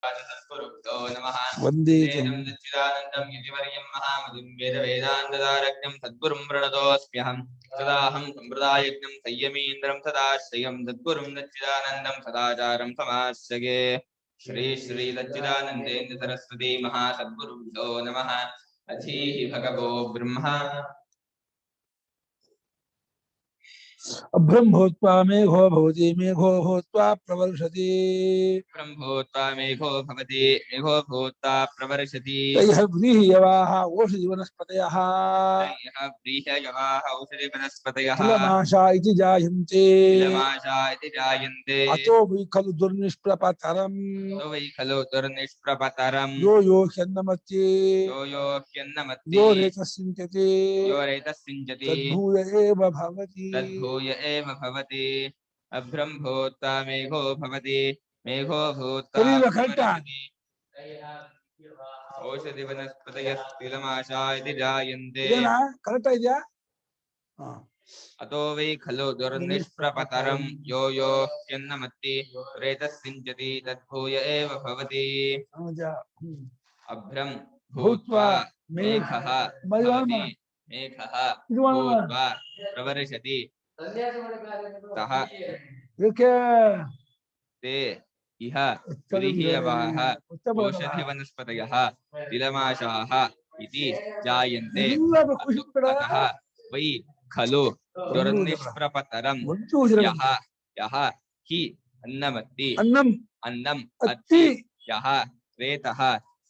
वंदे सच्चिदानन्दं यतिवर्यं महामतिं वेदान्तदारज्ञं सद्गुरुं प्रणतोऽस्म्यहं सदाहं सम्प्रदायज्ञं संयमीन्द्रं सदाश्रयं सद्गुरुं सच्चिदानन्दं सदाचारं समाश्रये श्री श्री सच्चिदानन्देन्द्र सरस्वती महासद्गुरुभ्यो नमः। अधीः भगवो ब्रह्मा ब्रह्मोत्वा मेघो भवति मेघो भूत्वा प्रवर्षति ब्रह्मोत्वा मेघो भवति मेघो भूत्वा प्रवर्षति तैः व्रीह्यवाः ओषधिवनस्पतयः तैः व्रीह्यवाः औषधिवनस्पतयः तिलमाशा इति जायन्ते तिलमाशा इति जायन्ते अतो वै खलु दुर्निष्प्रपतरम् तो वै खलु दुर्निष्प्रपतरम् यो यो ह्यन्नमत्ये यो ह्यन्नमत्ति यो रेतस्सिञ्चते यो रेतस्सिञ्चति तद्भूय एव भवति तद्भूय एव भवति। अभ्रम्भूत्वा मेघो भवति मेघो भूत्वा प्रवर्षति औषधिवनस्पतयस्तिलमाशा इति जायन्ते करेक्ट ಇದೆಯಾ अतो वै खलु दुर्निष्प्रपतरं यो यो ह्यन्नमत्ति रेतस्सिञ्चति तद्भूय एव भवति। अभ्रं भूत्वा मेघः भवति मेघः भूत्वा प्रवर्षति तः ते इह व्रीह्यवाः ओषधिवनस्पतयः तिलमाशाः इति जायन्ते अतः वै खलु दुर्निष्प्रपतरं यः यः हि अन्नमत्ति अन्नम् अत्ति यः रेतः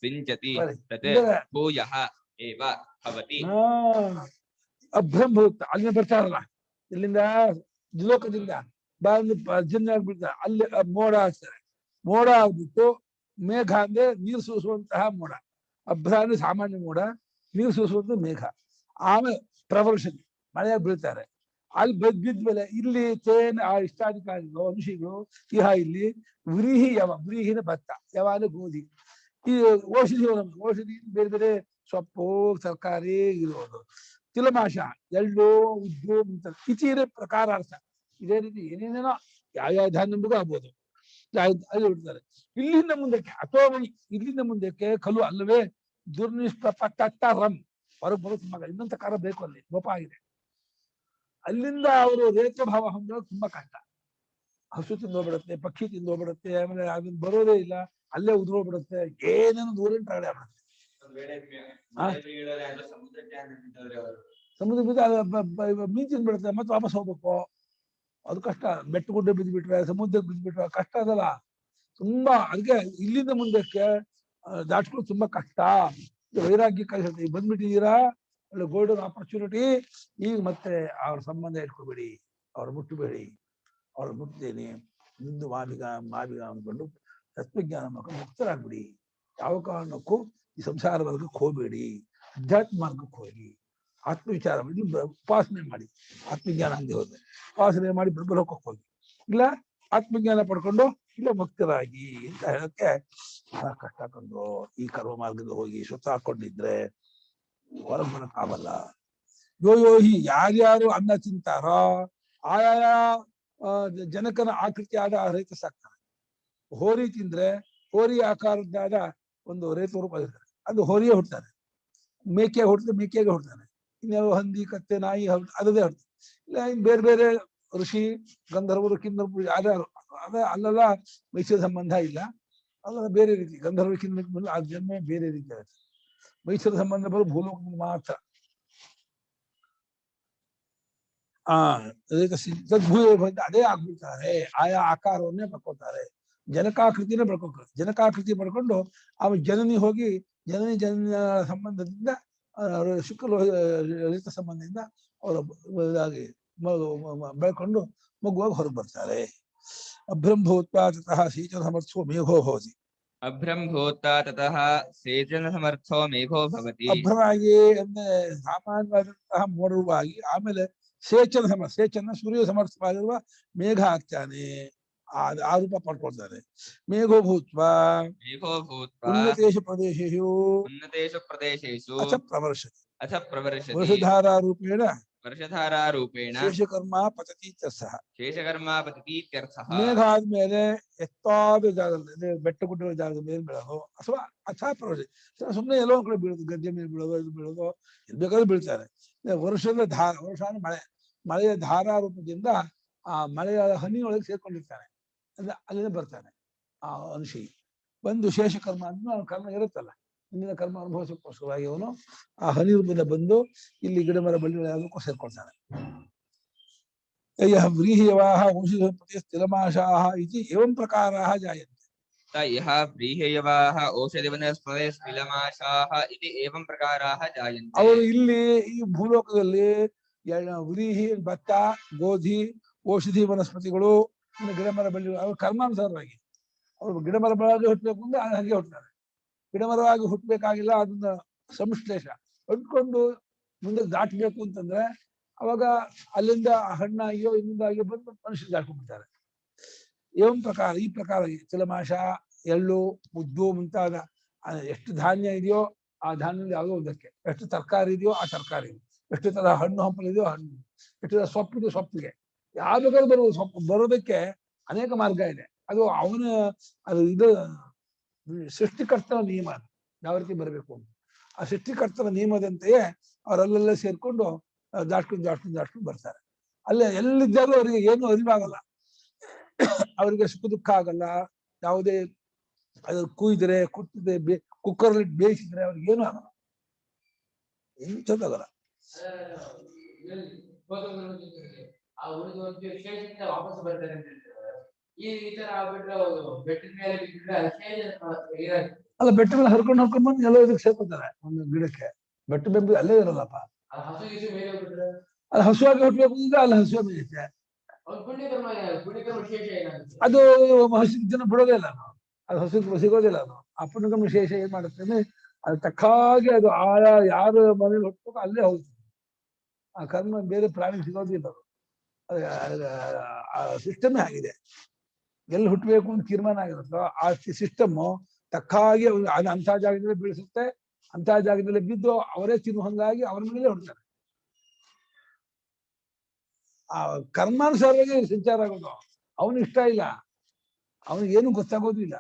सिञ्चति तत् भूयः एव भवति। ಅಭ್ರಂಭೂತ ಅಲ್ಲಿ ಬರ್ತಾರಲ್ಲ ಇಲ್ಲಿಂದ ದ್ವಿಲೋಕದಿಂದ ಬಂದು ಜನ್ಮ ಆಗ್ಬಿಡ್ತಾರೆ ಅಲ್ಲಿ ಮೋಡ ಹಾಕ್ತಾರೆ ಮೋಡ ಆಗ್ಬಿಟ್ಟು ಮೇಘ ಅಂದ್ರೆ ನೀರು ಸೂಸುವಂತಹ ಮೋಡ ಅಭ್ರ ಅಂದ್ರೆ ಸಾಮಾನ್ಯ ಮೋಡ ನೀರು ಸೂಸುವಂತ ಮೇಘ ಆಮೇಲೆ ಪ್ರವರ್ಷಣೆ ಮಳೆಯಾಗಿ ಬೀಳ್ತಾರೆ ಅಲ್ಲಿ ಬಿದ್ಮೇಲೆ ಇಲ್ಲಿ ತೇನ್ ಆ ಇಷ್ಟಾಧಿಕಾರಿಗಳು ಋಷಿಗಳು ಇಹ ಇಲ್ಲಿ ವ್ರೀಹಿ ವ್ರೀಹಿನ ಭತ್ತ ಯಾವಾಗಲೂ ಗೋಧಿ ಈ ಔಷಧಿ ಬೇರೆ ಬೇರೆ ಸೊಪ್ಪು ತರಕಾರಿ ಇರೋದು ತಿಲಮಾಶ ಎಳ್ಳು ಉದ್ದು ಇತಿ ಇರೋ ಪ್ರಕಾರ ಅರ್ಥ ಇದೇ ರೀತಿ ಏನೇನೇನೋ ಯಾವ ಧಾನ್ಯಂಬಗೂ ಆಗ್ಬೋದು ಅಲ್ಲಿ ಬಿಡ್ತಾರೆ ಇಲ್ಲಿಂದ ಮುಂದಕ್ಕೆ ಅಥವಾ ಇಲ್ಲಿಂದ ಮುಂದಕ್ಕೆ ಕಲು ಅಲ್ಲವೇ ದುರ್ನಿಷ್ಪ್ರಪಟ್ಟರಂ ಹೊರಗೆ ಬರೋ ತುಂಬಾ ಇನ್ನೊಂದು ಕಾರ ಬೇಕು ಅಲ್ಲಿ ಲೋಪ ಆಗಿದೆ ಅಲ್ಲಿಂದ ಅವರು ರೇತಭಾವ ಹೊಂದೋದು ತುಂಬಾ ಕಷ್ಟ ಹಸು ತಿಂದೋಗ್ಬಿಡುತ್ತೆ ಪಕ್ಷಿ ತಿಂದೋಗ್ಬಿಡುತ್ತೆ ಆಮೇಲೆ ಅದನ್ನ ಬರೋದೇ ಇಲ್ಲ ಅಲ್ಲೇ ಉದುರೋಗ್ಬಿಡುತ್ತೆ ಏನೇನು ದೂರಿನ ತಗಡೆ ಆಗ್ಬಿಡುತ್ತೆ ಸಮುದ್ರ ಮೀನ್ ತಿಂದ್ಬಿಡುತ್ತೆ ಮತ್ತೆ ವಾಪಸ್ ಹೋಗ್ಬೇಕು ಅದು ಕಷ್ಟ ಬೆಟ್ಟ ಗುಡ್ಡ ಬಿದ್ದುಬಿಟ್ರೆ ಸಮುದ್ರಕ್ಕೆ ಬಿದ್ದುಬಿಟ್ರೆ ಕಷ್ಟ ಅದಲ್ಲ ತುಂಬಾ ಅದಕ್ಕೆ ಇಲ್ಲಿಂದ ಮುಂದಕ್ಕೆ ದಾಟ್ಕೊಳ್ಳೋದು ತುಂಬಾ ಕಷ್ಟ ವೈರಾಗ್ಯ ಕಲಿಸುತ್ತೆ ಈಗ ಬಂದ್ಬಿಟ್ಟಿದ್ದೀರಾ ಒಳ್ಳೆ ಗೋಲ್ಡನ್ ಆಪರ್ಚುನಿಟಿ ಈಗ ಮತ್ತೆ ಅವ್ರ ಸಂಬಂಧ ಇಟ್ಕೊಬೇಡಿ ಅವ್ರು ಮುಟ್ಟಬೇಡಿ ಅವ್ರು ಮುಟ್ತೇನೆ ಮುಂದೆ ಮಾವಿಗ ಅಂದ್ಕೊಂಡು ತತ್ವಜ್ಞಾನ ಮಾಡ್ಕೊಂಡು ಮುಕ್ತರಾಗ್ಬಿಡಿ ಯಾವ ಕಾರಣಕ್ಕೂ ಈ ಸಂಸಾರ ವರ್ಗಕ್ಕೆ ಹೋಗಬೇಡಿ ಅಧ್ಯಾತ್ಮ ಮಾರ್ಗಕ್ಕೆ ಹೋಗಿ ಆತ್ಮವಿಚಾರ ಮಾಡಿ ಉಪಾಸನೆ ಮಾಡಿ ಆತ್ಮಜ್ಞಾನ ಅಂದೆ ಹೋದ್ರೆ ಉಪಾಸನೆ ಮಾಡಿ ಬ್ರಹ್ಮಲೋಕಕ್ಕೆ ಹೋಗಿ ಇಲ್ಲ ಆತ್ಮಜ್ಞಾನ ಪಡ್ಕೊಂಡು ಇಲ್ಲ ಮುಕ್ತರಾಗಿ ಅಂತ ಹೇಳಕ್ಕೆ ಬಹಳ ಕಷ್ಟ ಕಂಡು ಈ ಕರ್ಮ ಮಾರ್ಗದ ಹೋಗಿ ಸುತ್ತ ಹಾಕೊಂಡಿದ್ರೆ ಹೊರಗೆ ಬರಕ್ಕಾಗಲ್ಲ ಯೋ ಯೋಹಿ ಯಾರ್ಯಾರು ಅನ್ನ ತಿಂತಾರೋ ಆಯಾಯ ಜನಕನ ಆಕೃತಿಯಾದ ರೈತ ಸಾಕ್ತಾನೆ ಹೋರಿ ತಿಂದ್ರೆ ಹೋರಿ ಆಕಾರದ್ದಾದ ಒಂದು ರೈತ ರೂಪ ಇರ್ತಾರೆ ಅದು ಹೋರಿಯೇ ಹುಡ್ತಾನೆ ಮೇಕೆ ಹುಡ್ತದೆ ಮೇಕೆಗೆ ಹುಡ್ತಾನೆ ಇನ್ಯಾವ ಹಂದಿ ಕತ್ತೆ ನಾಯಿ ಅದದೇ ಹುಡ್ತಾನೆ ಇಲ್ಲ ಇನ್ ಬೇರೆ ಬೇರೆ ಋಷಿ ಗಂಧರ್ವರು ಕಿನ್ನರ್ವರು ಯಾರ್ಯಾರು ಅಲ್ಲೆಲ್ಲ ಮೈಸೂರ ಸಂಬಂಧ ಇಲ್ಲ ಅಲ್ಲ ಬೇರೆ ರೀತಿ ಗಂಧರ್ವ ಕಿನ್ನರ ಆ ಜನ್ಮ ಬೇರೆ ರೀತಿ ಆಗುತ್ತೆ ಮೈಸೂರ ಸಂಬಂಧ ಬರೋ ಭೂಲೋಕ ಮಾತ್ರ ಅದೇ ಆಗ್ಬಿಡ್ತಾರೆ ಆಯಾ ಆಕಾರವನ್ನೇ ಪಡ್ಕೊತಾರೆ ಜನಕಾಕೃತಿನೇ ಪಡ್ಕೊತಾರೆ ಜನಕಾಕೃತಿ ಪಡ್ಕೊಂಡು ಆಮೇಲೆ ಜನನಿ ಹೋಗಿ ಜನನಿ ಸಂಬಂಧದಿಂದ ಶುಕ್ಲ ರಹಿತ ಸಂಬಂಧದಿಂದ ಅವರು ಇದಾಗಿ ಬೆಳ್ಕೊಂಡು ಮಗುವಾಗಿ ಹೊರಗೆ ಬರ್ತಾರೆ ಅಭ್ರಂಭೂತ್ವಾ ತತಃ ಸೇಚನ ಸಮರ್ಥೋ ಮೇಘೋ ಭವತಿ ಅಭ್ರಂಭೂತ್ವಾ ತತಃ ಸೇಚನ ಸಮರ್ಥೋ ಮೇಘೋ ಭವತಿ ಅಭ್ರವಾಗಿ ಅಂದ್ರೆ ಸಾಮಾನ್ಯವಾದಂತಹ ಮೋಡವಾಗಿ ಆಮೇಲೆ ಸೇಚನ ಸೂರ್ಯ ಸಮರ್ಥವಾಗಿರುವ ಮೇಘ ಆಗ್ತಾನೆ ಆ ರೂಪ ಪಡ್ಕೊಳ್ತಾರೆ ಮೇಘೋ ಭೂತ್ವ ಉನ್ನತೇಷು ಪ್ರದೇಶೇಷು ಪ್ರದೇಶೇಷು ಅಥ ಪ್ರವರ್ಷತಿ ಅಥ ಪ್ರವರ್ಷತಿ ವರ್ಷಧಾರಾ ರೂಪೇಣ ವರ್ಷಧಾರಾರೂಪೇಣ ಶೇಷಕರ್ಮ ಪತತಿ ಇತ್ಯರ್ಥಃ. ಶೇಷಕರ್ಮ ಪತತೀತ್ಯರ್ಥಃ. ಮೇಘ ಆದ್ಮೇಲೆ ಎತ್ತಾದ ಜಾಗದಲ್ಲಿ ಬೆಟ್ಟ ಗುಡ್ಡಗಳ ಜಾಗದ ಮೇಲೆ ಬೀಳೋದು ಅಥವಾ ಅಥಾ ಪ್ರವೃತ್ತಿ ಸುಮ್ಮನೆ ಎಲ್ಲೋ ಒಂದ್ ಕಡೆ ಬೀಳೋದು, ಗದ್ದೆ ಮೇಲೆ ಬೀಳೋದು, ಇದು ಬೀಳೋದು, ಎಲ್ಲಿ ಬೇಕಾದ್ರೂ ಬೀಳ್ತಾರೆ. ವರ್ಷದ ಧಾರ, ವರ್ಷ ಅಂದ್ರೆ ಮಳೆ, ಮಳೆಯ ಧಾರಾರೂಪದಿಂದ ಆ ಮಳೆಯ ಹನಿಯೊಳಗೆ ಸೇರ್ಕೊಂಡಿರ್ತಾನೆ, ಅಂದ್ರೆ ಅಲ್ಲಿಂದ ಬರ್ತಾನೆ ಆ ಅನುಶಿ ಬಂದು ಶೇಷಕರ್ಮ ಅಂತ ಕರ್ಮ ಇರುತ್ತಲ್ಲ, ಹಿಂದಿನ ಕರ್ಮ ಅನುಭವಿಸೋಕ್ಕೋಸ್ಕರವಾಗಿ ಅವನು ಆ ಹನಿ ರೂಪದಿಂದ ಬಂದು ಇಲ್ಲಿ ಗಿಡ ಮರ ಬಳ್ಳಿ ಯಾವುದಕ್ಕೂ ಸೇರ್ಕೊಳ್ತಾನೆ. ಯಃ ವ್ರೀಹಯವಾಹ ಔಷಧಪತಿ ಸ್ಥಿರಮಾಶಾಹ ಇತಿ ಏವಂ ಪ್ರಕಾರಾಃ ಜಾಯಂತೆ. ಯಃ ವ್ರೀಹಯವಾಃ ಓಷಧಿವನಸ್ಪತಿ ಸ್ಥಿಲಮಾಶಾಃ ಇತಿ ಏವಂ ಪ್ರಕಾರಾಃ ಜಾಯಂತೆ. ಅವರು ಇಲ್ಲಿ ಈ ಭೂಲೋಕದಲ್ಲಿ ವ್ರೀಹಿ ಭತ್ತ, ಗೋಧಿ, ಔಷಧಿ ವನಸ್ಪತಿಗಳು, ಗಿಡ ಮರ ಬಳ್ಳಿ ಅವ್ರ ಕರ್ಮಾನುಸಾರವಾಗಿ ಅವರು ಗಿಡ ಮರ ಬಳ್ಳಿ ಹುಟ್ಟಬೇಕು ಅಂದ್ರೆ ಹಾಗೆ ಹುಟ್ಟುತ್ತಾರೆ. ಗಿಡ ಮರವಾಗಿ ಹುಟ್ಟಬೇಕಾಗಿಲ್ಲ, ಅದನ್ನ ಸಂಶ್ಲೇಷ ಹೊಂದ್ಕೊಂಡು ಮುಂದೆ ದಾಟಬೇಕು ಅಂತಂದ್ರೆ ಅವಾಗ ಅಲ್ಲಿಂದ ಹಣ್ಣಾಗಿಯೋ ಇನ್ನೊಂದಾಗಿಯೋ ಬಂದು ಮನುಷ್ಯರು ದಾಟ್ಕೊಂಡ್ಬಿಡ್ತಾರೆ. ಏವಂ ಪ್ರಕಾರ ಈ ಪ್ರಕಾರ ತಿಲಮಾಶ, ಎಳ್ಳು, ಉದ್ದು ಮುಂತಾದ ಎಷ್ಟು ಧಾನ್ಯ ಇದೆಯೋ ಆ ಧಾನ್ಯದಲ್ಲಿ ಯಾವುದೋ ಒಂದಕ್ಕೆ, ಎಷ್ಟು ತರಕಾರಿ ಇದೆಯೋ ಆ ತರಕಾರಿ, ಎಷ್ಟು ತರ ಹಣ್ಣು ಹಂಪಲಿದೆಯೋ ಹಣ್ಣು, ಎಷ್ಟು ತರ ಸೊಪ್ಪಿದೆಯೋ ಸೊಪ್ಪಿಗೆ, ಯಾವ ಬೇಕಾದ್ರೂ ಬರುವುದು. ಸೊಪ್ಪು ಬರೋದಕ್ಕೆ ಅನೇಕ ಮಾರ್ಗ ಇದೆ. ಅದು ಅವನ ಅದು ಇದು ಸೃಷ್ಟಿಕರ್ತನ ನಿಯಮ, ಯಾವ ರೀತಿ ಬರಬೇಕು ಅಂತ. ಆ ಸೃಷ್ಟಿಕರ್ತನ ನಿಯಮದಂತೆಯೇ ಅವರಲ್ಲೆಲ್ಲ ಸೇರ್ಕೊಂಡು ದಾಟ್ಕೊಂಡು ಬರ್ತಾರೆ. ಅಲ್ಲೇ ಎಲ್ಲಿದ್ದಾರೂ ಅವರಿಗೆ ಏನು ಅರಿವಾಗಲ್ಲ, ಅವರಿಗೆ ಸುಖ ದುಃಖ ಆಗಲ್ಲ. ಯಾವುದೇ ಅದ್ರ ಕುಯ್ದ್ರೆ ಕುಟ್ಟಿದ್ರೆ ಕುಕ್ಕರ್ಲಿ ಬೇಯಿಸಿದ್ರೆ ಅವ್ರಿಗೆ ಏನು ಆಗಲ್ಲ, ಏನು ಚಂದಾಗಲ್ಲ. ಅಲ್ಲ, ಬೆಟ್ಟ ಮೇಲೆ ಹರ್ಕೊಂಡು ಬಂದು ಎಲ್ಲ ಇದಕ್ಕೆ ಸೇರ್ಕೊತಾರೆ. ಒಂದು ಗಿಡಕ್ಕೆ ಬೆಟ್ಟ ಬೆಂಬಿ ಅಲ್ಲೇ ಇರಲ್ಲಪ್ಪ. ಅಲ್ಲಿ ಹಸುವಾಗಿ ಹುಟ್ಟಬೇಕು ಅಂದ್ರೆ ಅಲ್ಲಿ ಹಸುವೆ ಮೇಯುತ್ತೆ. ಅದು ಜನ ಬಿಡೋದೇ ಇಲ್ಲ, ಅದು ಹಸು ಸಿಗೋದಿಲ್ಲ. ಅದು ಆ ಪುಣ್ಯಕರ್ಮ ವಿಶೇಷ ಏನ್ ಮಾಡುತ್ತೆ ಅಂದ್ರೆ ಅದು ತಕ್ಕಾಗಿ ಅದು ಆಯಾ ಯಾರು ಮನೇಲಿ ಹುಟ್ಟಬೇಕು ಅಲ್ಲೇ ಹೋಗ್ತದೆ. ಆ ಕರ್ಮ ಬೇರೆ ಪ್ರಾಣಿ ಸಿಗೋದಿಲ್ಲ. ಅದು ಆ ಸಿಸ್ಟಮೇ ಆಗಿದೆ. ಎಲ್ಲಿ ಹುಟ್ಟಬೇಕು ಅಂತ ತೀರ್ಮಾನ ಆಗಿರುತ್ತೋ ಆ ಸಿಸ್ಟಮ್ ತಕ್ಕಾಗಿ ಅಂಥ ಜಾಗದಲ್ಲಿ ಬೀಳಿಸುತ್ತೆ, ಅಂಥ ಜಾಗದಲ್ಲಿ ಬಿದ್ದು ಅವರೇ ತಿನ್ನು ಹಂಗಾಗಿ ಅವ್ರ ಮೇಲೆ ಹುಡ್ತಾರೆ. ಆ ಕರ್ಮಾನುಸಾರವಾಗಿ ಸಂಚಾರ ಆಗೋದು. ಅವನು ಇಷ್ಟ ಇಲ್ಲ, ಅವನಿಗೇನು ಗೊತ್ತಾಗೋದು ಇಲ್ಲ.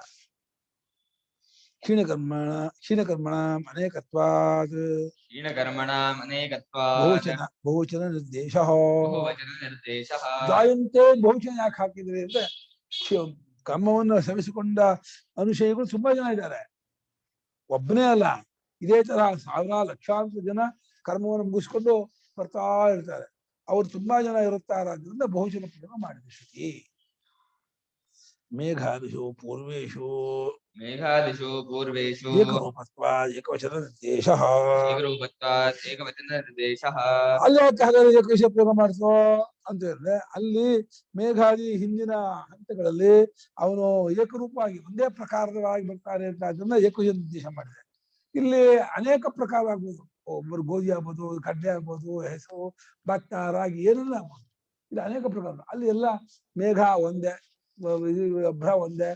ಕ್ಷೀಣಕರ್ಮಣ ಅನೇಕತ್ವಾದ್ ಬಹುವಚನ ನಿರ್ದೇಶ. ಜಾಯಂತೆ ಬಹುವಚನ ಯಾಕೆ ಹಾಕಿದ್ರೆ ಅಂದ್ರೆ ಕರ್ಮವನ್ನು ಶ್ರಮಿಸಿಕೊಂಡ ಅನುಶಯಿಗಳು ತುಂಬಾ ಜನ ಇದ್ದಾರೆ, ಒಬ್ಬನೇ ಅಲ್ಲ. ಇದೇ ತರ ಸಾವಿರಾರು ಲಕ್ಷಾಂತರ ಜನ ಕರ್ಮವನ್ನು ಮುಗಿಸ್ಕೊಂಡು ಬರ್ತಾ ಇರ್ತಾರೆ. ಅವ್ರು ತುಂಬಾ ಜನ ಇರುತ್ತಾರಾದ್ರಿಂದ ಬಹುಜನ ಪೂರ್ಣ ಮಾಡಿದ ಶ್ರುತಿ. ಮೇಘಾದಿಷು ಪೂರ್ವೇಶು ಏಕರೂಪತ್ವಾದ್ ಏಕವಚನ ನಿರ್ದೇಶಃ. ಅಲ್ಲಿ ಯಾಕೆ ಹಾಗಾದ್ರೆ ಏಕವಚನ ಪ್ರಯೋಗ ಮಾಡ್ತೋ ಅಂತ ಹೇಳಿದ್ರೆ, ಅಲ್ಲಿ ಮೇಘಾದಿ ಹಿಂದಿನ ಹಂತಗಳಲ್ಲಿ ಅವನು ಏಕರೂಪವಾಗಿ ಒಂದೇ ಪ್ರಕಾರವಾಗಿ ಬರ್ತಾರೆ ಅಂತ ಅದನ್ನ ಏಕವಚನ ನಿರ್ದೇಶ ಮಾಡಿದೆ. ಇಲ್ಲಿ ಅನೇಕ ಪ್ರಕಾರವಾಗ್ಬೋದು, ಒಬ್ಬರು ಗೋಧಿ ಆಗ್ಬೋದು, ಕಡ್ಲೆ ಆಗ್ಬೋದು, ಹೆಸರು, ಭತ್ತ, ರಾಗಿ, ಏನೆಲ್ಲ ಆಗ್ಬೋದು. ಇಲ್ಲಿ ಅನೇಕ ಪ್ರಕಾರ. ಅಲ್ಲಿ ಎಲ್ಲ ಮೇಘ ಒಂದೇ, ಅಭ್ರ ಒಂದೇ,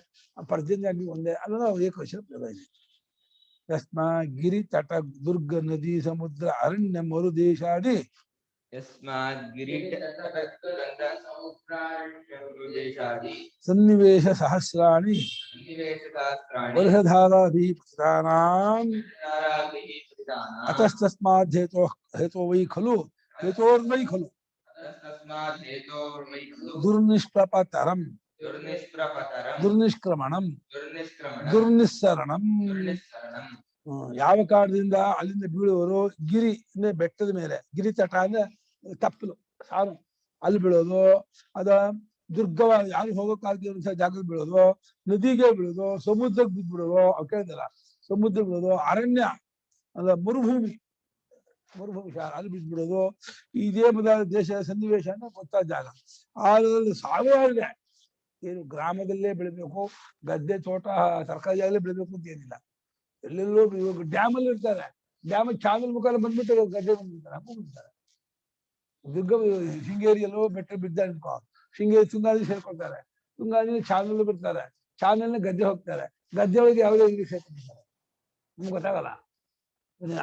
ಪರ್ಜನ್ಯಾಗ್ನಿ ಒಂದೇ, ಅಲ್ಲ ಏಕವಚನ ಪ್ರಯೋಗ ಇದೆ. ಯಸ್ಮಾ ಗಿರಿ ತಟ ದುರ್ಗ ನದಿ ಸಮುದ್ರ ಅರಣ್ಯ ಮರು ದೇಶಾದಿ ಸನ್ನಿವೇಶ ಸಹಸ್ರಾಣಿ ವರ್ಷಧಾರಾಭಿ ಪತಿತಾನಾಂ ಅತಸ್ತಸ್ಮಾದ್ ಹೇತೋ ವೈ ಖಲು ಹೇತೋರ್ವೈ ಖಲು ದುರ್ನಿಷ್ಪ್ರಪತರಂ ದುರ್ನಿಷ್ಕ್ರಮಣಂ ದುರ್ನಿಸ್ಸರಣಂ. ಯಾವ ಕಾರಣದಿಂದ ಅಲ್ಲಿಂದ ಬೀಳುವರು? ಗಿರಿ ಅಂದ್ರೆ ಬೆಟ್ಟದ ಮೇಲೆ, ಗಿರಿ ತಟ ಅಂದ್ರೆ ತಪ್ಪಲು ಸಾರು, ಅಲ್ಲಿ ಬೀಳೋದು. ಅದ ದುರ್ಗವಾಗಿ ಯಾರು ಹೋಗೋಕ್ಕಾಗದ ಜಾಗಕ್ಕೆ ಬೀಳೋದು, ನದಿಗೆ ಬೀಳೋದು, ಸಮುದ್ರಕ್ಕೆ ಬಿದ್ದ್ಬಿಡೋದು, ಅವ್ ಕೇಳಿದಲ್ಲ, ಸಮುದ್ರ ಬೀಳೋದು, ಅರಣ್ಯ ಅದ ಮರುಭೂಮಿ ಅಲ್ಲಿ ಬಿದ್ದ್ಬಿಡೋದು. ಇದೇ ಮೊದಲ ದೇಶದ ಸನ್ನಿವೇಶ ಅಂತ ಗೊತ್ತಾದ ಜಾಗ. ಆದ್ರಲ್ಲಿ ಸಾವಿರಾರಿದೆ. ಏನು ಗ್ರಾಮದಲ್ಲೇ ಬೆಳಿಬೇಕು, ಗದ್ದೆ ತೋಟ ತರಕಾರಿ ಆಗಲೇ ಬೆಳಿಬೇಕು ಅಂತ ಏನಿಲ್ಲ. ಎಲ್ಲೆಲ್ಲೋ ಡ್ಯಾಮ್ ಅಲ್ಲಿ ಇರ್ತಾರೆ, ಡ್ಯಾಮ್ ಚಾನಲ್ ಮುಖಾಲ ಬಂದ್ಬಿಟ್ಟು ಗದ್ದೆ ಬಂದ್ಬಿಡ್ತಾರೆ, ಹಾಕೊಂಡ್ಬಿಡ್ತಾರೆ. ದುರ್ಗ ಶೃಂಗೇರಿಯಲ್ಲೋ ಬೆಟ್ಟ ಬಿದ್ದ ಅನ್ಕೋ, ಶೃಂಗೇರಿ ತುಂಗಾದಿ ಸೇರ್ಕೊಳ್ತಾರೆ, ತುಂಗಾದಿ ಚಾನಲ್ ಬಿಡ್ತಾರೆ, ಚಾನಲ್ನ ಗದ್ದೆ ಹೋಗ್ತಾರೆ, ಗದ್ದೆ ಒಳಗೆ ಯಾವುದೇ ಇಂಗ್ಲೀಷ್ ಸೇರ್ಕೊಂಡಿರ್ತಾರೆ. ನಿಮ್ಗೆ ಗೊತ್ತಾಗಲ್ಲ.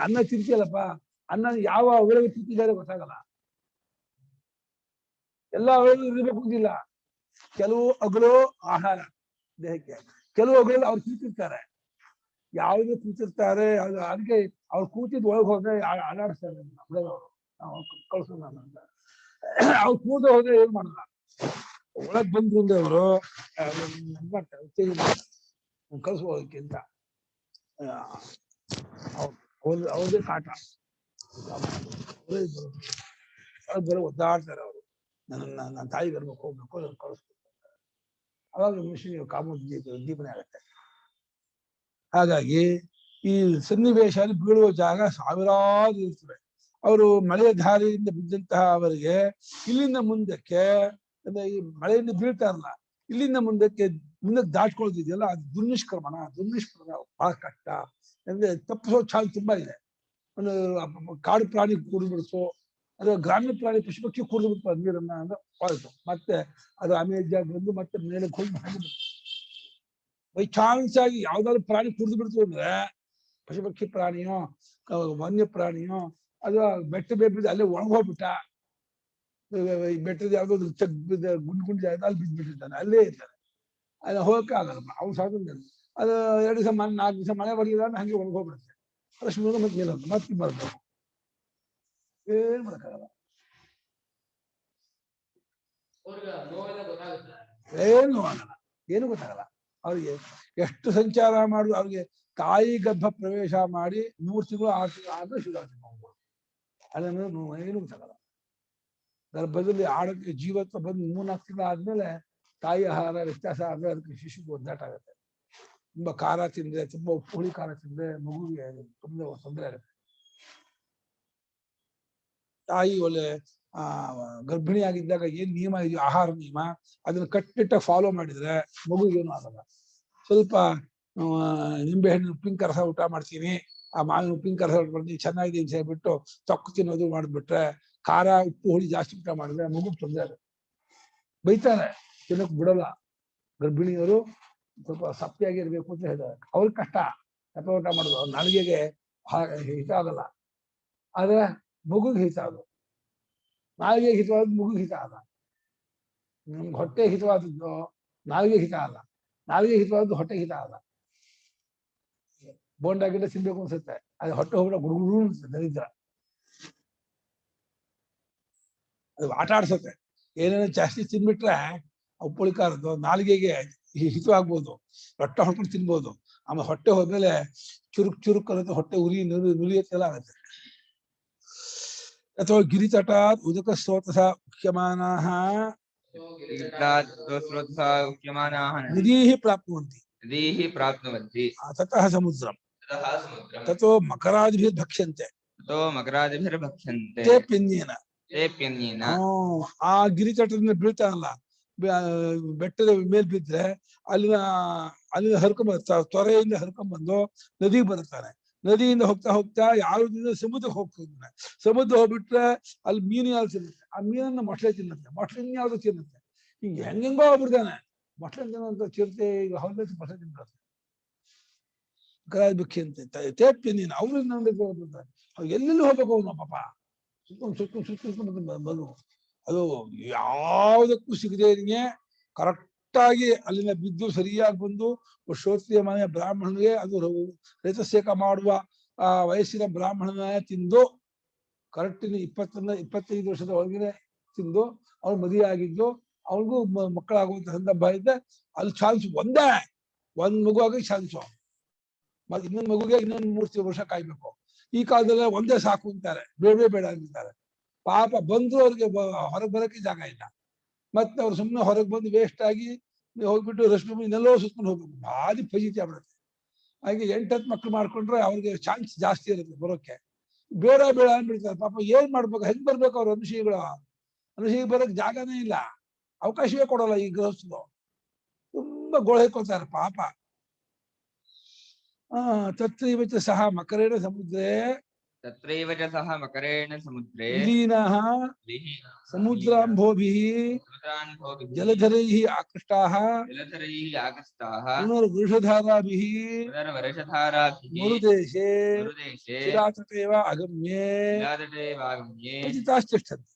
ಅನ್ನ ತಿಂತೀಯಲ್ಲಪ್ಪ, ಅನ್ನ ಯಾವ ಒಳಗೆ ತಿಂತಿದ್ದಾರೆ ಗೊತ್ತಾಗಲ್ಲ. ಎಲ್ಲ ಅವರಲ್ಲಿ ಇರಬೇಕು ಅಂತಿಲ್ಲ. ಕೆಲವು ಅಗಲು ಆಹಾರ ದೇಹಕ್ಕೆ, ಕೆಲವು ಅಗಲು ಅವ್ರು ಕೂತಿರ್ತಾರೆ. ಯಾವ್ದು ಕೂತಿರ್ತಾರೆ ಅದಕ್ಕೆ ಅವ್ರು ಕೂತಿದ್ ಒಳಗೆ ಹೋದ್ರೆ ಆಡಾಡಿಸ್ತಾರೆ ಹುಡುಗರು, ನಾವು ಕಳ್ಸೋಣ ಅಂತ. ಅವ್ರು ಕೂದ ಹೋದ್ರೆ ಏನ್ ಮಾಡಲ್ಲ, ಒಳಗ್ ಬಂದ್ರು ಅಂದ್ರೆ ಅವರು ಮಾಡ್ತಾರೆ ಕಳ್ಸ್ಬೋದಕ್ಕೆ ಅಂತ. ಅವ್ರದೇ ಕಾಟ, ಬರೋ ಒದ್ದಾಡ್ತಾರೆ ಅವರು. ನನ್ನ ತಾಯಿ ಬರ್ಬೇಕು ಹೋಗ್ಬೇಕು ಅದನ್ನು ಕಳಿಸ್ಬೇಕು. ಅವಾಗ ಮನುಷ್ಯನಿಗೆ ಕಾಮೋದ್ದೀಪ ಉದ್ದೀಪನೆ ಆಗುತ್ತೆ. ಹಾಗಾಗಿ ಈ ಸನ್ನಿವೇಶದಲ್ಲಿ ಬೀಳುವ ಜಾಗ ಸಾವಿರಾರು ಇರ್ತವೆ. ಅವರು ಮಳೆಯ ಧಾರೆಯಿಂದ ಬಿದ್ದಂತಹ ಅವರಿಗೆ ಇಲ್ಲಿಂದ ಮುಂದಕ್ಕೆ ಅಂದ್ರೆ ಈ ಮಳೆಯಿಂದ ಬೀಳ್ತಾರಲ್ಲ, ಇಲ್ಲಿಂದ ಮುಂದಕ್ಕೆ ದಾಟ್ಕೊಳ್ತಿದೆಯಲ್ಲ, ಅದು ದುರ್ನಿಷ್ಕ್ರಮಣ ಬಹಳ ಕಷ್ಟ. ಅಂದ್ರೆ ತಪ್ಪಿಸೋ ಚಾನ್ಸ್ ತುಂಬಾ ಇದೆ. ಒಂದು ಕಾಡು ಪ್ರಾಣಿ ಕುಡಿದು ಬಿಡಿಸೋ, ಅದು ಗ್ರಾಮೀಣ ಪ್ರಾಣಿ ಪಶು ಪಕ್ಷಿ ಕುಡಿದು ಬಿಡ್ತಾರೆ ನೀರನ್ನ ಅಂದ್ರೆ ಹೋಯ್ತು. ಮತ್ತೆ ಅದು ಅಮೇಜಾಗ ಬಂದು ಮತ್ತೆ ಮೇಲೆ ಹೋಗಿ ಬೈ ಚಾನ್ಸ್ ಆಗಿ ಯಾವ್ದಾದ್ರು ಪ್ರಾಣಿ ಕುಡಿದು ಬಿಡ್ತು ಅಂದ್ರೆ, ಪಶು ಪಕ್ಷಿ ಪ್ರಾಣಿಯೋ ವನ್ಯ ಪ್ರಾಣಿಯೋ ಅದು ಬೆಟ್ಟ ಬೇಬಿದ್ದು ಅಲ್ಲೇ ಒಣಗೋಗ್ಬಿಟ್ಟ, ಬೆಟ್ಟದ ಯಾವ್ದಾದ್ರು ಗುಂಡು ಜಾಗ ಅಲ್ಲಿ ಬಿದ್ದ್ಬಿಟ್ಟಿರ್ತಾನೆ, ಅಲ್ಲೇ ಇರ್ತಾನೆ, ಅಲ್ಲಿ ಹೋಗಕ್ಕೆ ಆಗಲ್ಲ. ಅವ್ನು ಸಾಧ್ಯ ಅದು 2 ದಿವಸ 4 ದಿವಸ ಮಳೆ ಬರಲಿಲ್ಲ ಅಂದ್ರೆ ಹಂಗೆ ಒಣಗೋಗ್ಬಿಡುತ್ತೆ. ಅಷ್ಟು ಮತ್ತೆ ನೀರು ಮತ್ತೆ ಬರ್ಬೇಕು, ಏನ್ ಮಾಡಕ್ಕಾಗಲ್ಲ. ಏನು ಆಗಲ್ಲ, ಏನು ಗೊತ್ತಾಗಲ್ಲ ಅವ್ರಿಗೆ. ಎಷ್ಟು ಸಂಚಾರ ಮಾಡುದು ಅವ್ರಿಗೆ, ತಾಯಿ ಗರ್ಭ ಪ್ರವೇಶ ಮಾಡಿ 3 ತಿಂಗಳು 6 ತಿಂಗಳು ಆದ್ರೆ ಶುರು ಆಗ್ತದೆ ಅದನ್ನು ಏನು ಗೊತ್ತಾಗಲ್ಲ. ಗರ್ಭದಲ್ಲಿ ಆಡಕ್ಕೆ ಜೀವತ್ವ ಬಂದು 3-4 ತಿಂಗಳು ಆದ್ಮೇಲೆ ತಾಯಿ ಆಹಾರ ವ್ಯತ್ಯಾಸ ಆದ್ರೆ ಅದಕ್ಕೆ ಶಿಶುಗೆ ಒದ್ದಾಟ ಆಗುತ್ತೆ. ತುಂಬಾ ಖಾರ ತಿಂದ್ರೆ, ತುಂಬಾ ಉಪ್ಪು ಹುಳಿ ಖಾರ ತಿಂದ್ರೆ ಮಗುವಿಗೆ ತುಂಬಾ ತೊಂದರೆ ಆಗುತ್ತೆ. ತಾಯಿ ಒಳ್ಳೆ ಗರ್ಭಿಣಿ ಆಗಿದ್ದಾಗ ಏನ್ ನಿಯಮ ಇದೆಯೋ ಆಹಾರ ನಿಯಮ, ಅದನ್ನ ಕಟ್ಟಿಟ್ಟಾಗಿ ಫಾಲೋ ಮಾಡಿದ್ರೆ ಮಗುಗೇನು ಆಗಲ್ಲ. ಸ್ವಲ್ಪ ನಿಂಬೆಹಣ್ಣು ಉಪ್ಪಿನ ರಸ ಊಟ ಮಾಡ್ತೀನಿ, ಆ ಮಾವಿನ ಉಪ್ಪಿನ ರಸ ಊಟ ಮಾಡ್ತೀನಿ, ಚೆನ್ನಾಗಿದೆ ಅಂತ ಹೇಳ್ಬಿಟ್ಟು ತೊಕ್ಕು ತಿನ್ನೋದು ಮಾಡಿಬಿಟ್ರೆ, ಖಾರ ಉಪ್ಪು ಹುಳಿ ಜಾಸ್ತಿ ಊಟ ಮಾಡಿದ್ರೆ ಮಗು ತೊಂದರೆ ಆಗುತ್ತೆ. ಬೈತಾರೆ, ತಿನ್ನಕ್ ಬಿಡಲ್ಲ. ಗರ್ಭಿಣಿಯವರು ಸ್ವಲ್ಪ ಸಪ್ಪಿಯಾಗಿರ್ಬೇಕು ಅಂತ ಹೇಳ್ತಾರೆ. ಅವ್ರಿಗೆ ಕಷ್ಟ ಸಪ್ಪ ಊಟ ಮಾಡೋದು, ಅವ್ರ ನಾಲಿಗೆಗೆ ಹಿತ ಆಗಲ್ಲ. ಆದ್ರೆ ಮಗುಗೆ ಹಿತ ಅದು. ನಾಲಿಗೆ ಹಿತವಾದ ಮಗುಗೆ ಹಿತ ಅಲ್ಲ. ನಮ್ಗೆ ಹೊಟ್ಟೆ ಹಿತವಾದದ್ದು ನಾಲಿಗೆ ಹಿತ ಅಲ್ಲ, ನಾಲಿಗೆ ಹಿತವಾದದ್ದು ಹೊಟ್ಟೆ ಹಿತ ಅಲ್ಲ. ಬೋಂಡ ಗಿಡ ತಿನ್ಬೇಕು ಅನ್ಸುತ್ತೆ, ಅದು ಹೊಟ್ಟೆ ಹೋಗ್ಬಿಡ ಗುಡುಗುಡು ಅನ್ಸುತ್ತೆ, ದರಿದ್ರ. ಅದು ಆಟ ಆಡ್ಸುತ್ತೆ. ಏನೇನೋ ಜಾಸ್ತಿ ತಿನ್ಬಿಟ್ರೆ ಉಪ್ಪುಳಿಕಾರದ್ದು ನಾಲಿಗೆಗೆ ಹಿತವಾಗ್ಬೋದು, ರೊಟ್ಟೆ ಹೊಡ್ಕೊಂಡು ತಿನ್ಬೋದು. ಆಮೇಲೆ ಹೊಟ್ಟೆ ಹೋದ್ಮೇಲೆ ಚುರುಕ್ ಅನ್ನೋದು ಹೊಟ್ಟೆ ಉರಿ ನುಲಿಯತ್ತೆಲ್ಲ ಆಗುತ್ತೆ. ಅಥವಾ ಗಿರಿತಟಾತ್ ಉದಕ ಸ್ರೋತಸ ಉಕ್ಷ್ಯಮಾನಾಃ ನದೀಹಿ ಪ್ರಾಪ್ನುವಂತಿ ತತಃ ಸಮುದ್ರಂ ತತೋ ಮಕರಾದಿಭಿರ್ಭಕ್ಷ್ಯಂತೆ ಪ್ಯನ್ಯೇನ. ಆ ಗಿರಿತಟದಿಂದ ಬೀಳ್ತಾನಲ್ಲ, ಬೆಟ್ಟದ ಮೇಲ್ ಬಿದ್ರೆ ಅಲ್ಲಿನ ಹರ್ಕೊಂಡ್ ತೊರೆಯಿಂದ ಹರ್ಕೊಂಡ್ಬಂದು ನದಿಗೆ ಬರುತ್ತಾನೆ. ನದಿಯಿಂದ ಹೋಗ್ತಾ ಯಾವ್ದಿಂದ ಸಮುದ್ರಕ್ಕೆ ಹೋಗ್ತಿದ್ದಾನೆ. ಸಮುದ್ರ ಹೋಗ್ಬಿಟ್ರೆ ಅಲ್ಲಿ ಮೀನು ಯಾವ್ದು ತಿನ್ನುತ್ತೆ, ಆ ಮೀನನ್ನ ಮೊಸಳೆ ತಿನ್ನುತ್ತೆ, ಮೊಸಳೆ ಯಾವ್ದು ತಿನ್ನುತ್ತೆ. ಈಗ ಹೆಂಗೆಂಗೋ ಹೋಗ್ಬಿಡ್ತಾನೆ. ಮೊಸಳೆ ತಿನ್ನೋಂತ ಚಿರತೆ ಈಗ ಹೊಲದ ಮೊಸಳೆ ತಿನ್ನುತ್ತೆ. ಅಂತ ತೇಪ್ತಿ ನೀನು ಅವ್ರಿಂದ ಅವ್ರು ಎಲ್ಲೆಲ್ಲಿ ಹೋಗ್ಬೇಕು ಅವನು ಪಾಪ, ಸುತ್ತ ಬದು. ಅದು ಯಾವುದಕ್ಕೂ ಸಿಗದೆ ಕರೆಕ್ಟಾಗಿ ಅಲ್ಲಿನ ಬಿದ್ದು ಸರಿಯಾಗಿ ಬಂದು ಶ್ರೋತ್ರಿಯ ಮನೆಯ ಬ್ರಾಹ್ಮಣನಿಗೆ, ಅದು ರೈತಸೇಕ ಮಾಡುವ ಆ ವಯಸ್ಸಿನ ಬ್ರಾಹ್ಮಣನ ತಿಂದು ಕರೆಕ್ಟ್ 20-25 ವರ್ಷದ ಒಳಗಿನ ತಿಂದು ಅವ್ನು ಮದುವೆ ಆಗಿದ್ದು, ಅವನಿಗೂ ಮಕ್ಕಳಾಗುವಂತ ಸಂದರ್ಭ ಇದ್ದೆ. ಅಲ್ಲಿ ಚಾನ್ಸ್ ಒಂದ್ ಮಗು ಆಗಿ ಚಾನ್ಸು, ಮತ್ತೆ ಇನ್ನೊಂದು ಮಗುಗೆ ಇನ್ನೊಂದು 3 ವರ್ಷ ಕಾಯ್ಬೇಕು. ಈ ಕಾಲದಲ್ಲ ಒಂದೇ ಸಾಕು ಅಂತಾರೆ, ಬೇಡ ಅಂತಾರೆ. ಪಾಪ ಬಂದು ಅವ್ರಿಗೆ ಹೊರಗೆ ಬರೋಕೆ ಜಾಗ ಇಲ್ಲ. ಮತ್ತೆ ಅವ್ರು ಸುಮ್ಮನೆ ಹೊರಗೆ ಬಂದು ವೇಸ್ಟ್ ಆಗಿ ಹೋಗ್ಬಿಟ್ಟು ರಶ್ಮಿ ಇನ್ನೆಲ್ಲೋ ಸುತ್ಕೊಂಡು ಹೋಗ್ಬೇಕು, ಭಾರಿ ಫಜಿತಿ ಆಗ್ಬಿಡುತ್ತೆ. ಹಾಗೆ 8-10 ಮಕ್ಳು ಮಾಡ್ಕೊಂಡ್ರೆ ಅವ್ರಿಗೆ ಚಾನ್ಸ್ ಜಾಸ್ತಿ ಇರುತ್ತೆ ಬರೋಕೆ. ಬೇಡ ಅಂದ್ಬಿಡ್ತಾರೆ. ಪಾಪ ಏನ್ ಮಾಡ್ಬೇಕು, ಹೆಂಗ್ ಬರ್ಬೇಕು ಅವ್ರ ಅನುಷಿಗೆ ಬರೋಕ್ ಜಾಗನೇ ಇಲ್ಲ, ಅವಕಾಶವೇ ಕೊಡಲ್ಲ ಈ ಗೃಹಸ್ಥರು. ತುಂಬಾ ಗೋಳು ಹೇಳ್ಕೊಳ್ತಾರೆ ಪಾಪ. ತತ್ರೈವ ಚ ಸಹ ಮಕರೇಣ ಸಮುದ್ರೇ ವಿಲೀನಃ ಸಮುದ್ರಾಂಭೋಭಿಃ ಜಲಧರೈಃ ಆಕೃಷ್ಟಾಃ ಪುನರ್ವೃಷಧಾರಾಭಿಃ ಮರುದೇಶೇ ಚಿರಾತಟೇವ ಅಗಮ್ಯೇ ಪತಿತಾಶ್ಚಷ್ಟಂತೆ.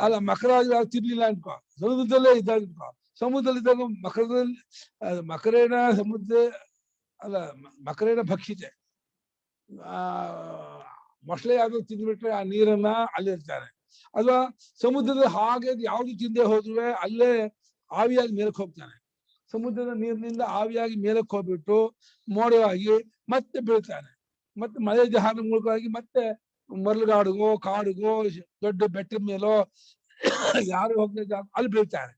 ಅಲ್ಲ ಮಕರ ತಿರ್ಲಿಲ್ಲ ಅನ್ಕೋ, ಸಮುದ್ರದಲ್ಲೇ ಇದ್ದಾಗ ಅನ್ಕೋ, ಸಮುದ್ರದಲ್ಲಿದ್ದಾಗ ಮಕರದಲ್ಲಿ ಮಕರೇನ ಸಮುದ್ರ ಅಲ್ಲ ಮಕರೇನ ಭಕ್ಷಿತೆ, ಮೊಸಳೆ ಯಾವ್ದು ತಿಂದ್ಬಿಟ್ರೆ ಆ ನೀರನ್ನ ಅಲ್ಲಿರ್ತಾರೆ. ಅಥವಾ ಸಮುದ್ರದ ಹಾಗೆ ಯಾವ್ದು ತಿಂದೆ ಹೋದ್ರೆ ಅಲ್ಲೇ ಆವಿಯಾಗಿ ಮೇಲಕ್ಕೆ ಹೋಗ್ತಾನೆ. ಸಮುದ್ರದ ನೀರಿನಿಂದ ಆವಿಯಾಗಿ ಮೇಲಕ್ಕೆ ಹೋಗ್ಬಿಟ್ಟು ಮೋಡವಾಗಿ ಮತ್ತೆ ಬೀಳ್ತಾನೆ. ಮತ್ತೆ ಮಳೆ ಜಹಾರ ಮೂಲಕವಾಗಿ ಮತ್ತೆ ಮರಳುಗಾಡಿಗೋ ಕಾಡಿಗೋ ದೊಡ್ಡ ಬೆಟ್ಟದ ಮೇಲೋ ಯಾರು ಹೋಗ್ತಾ ಅಲ್ಲಿ ಬೀಳ್ತಾರೆ.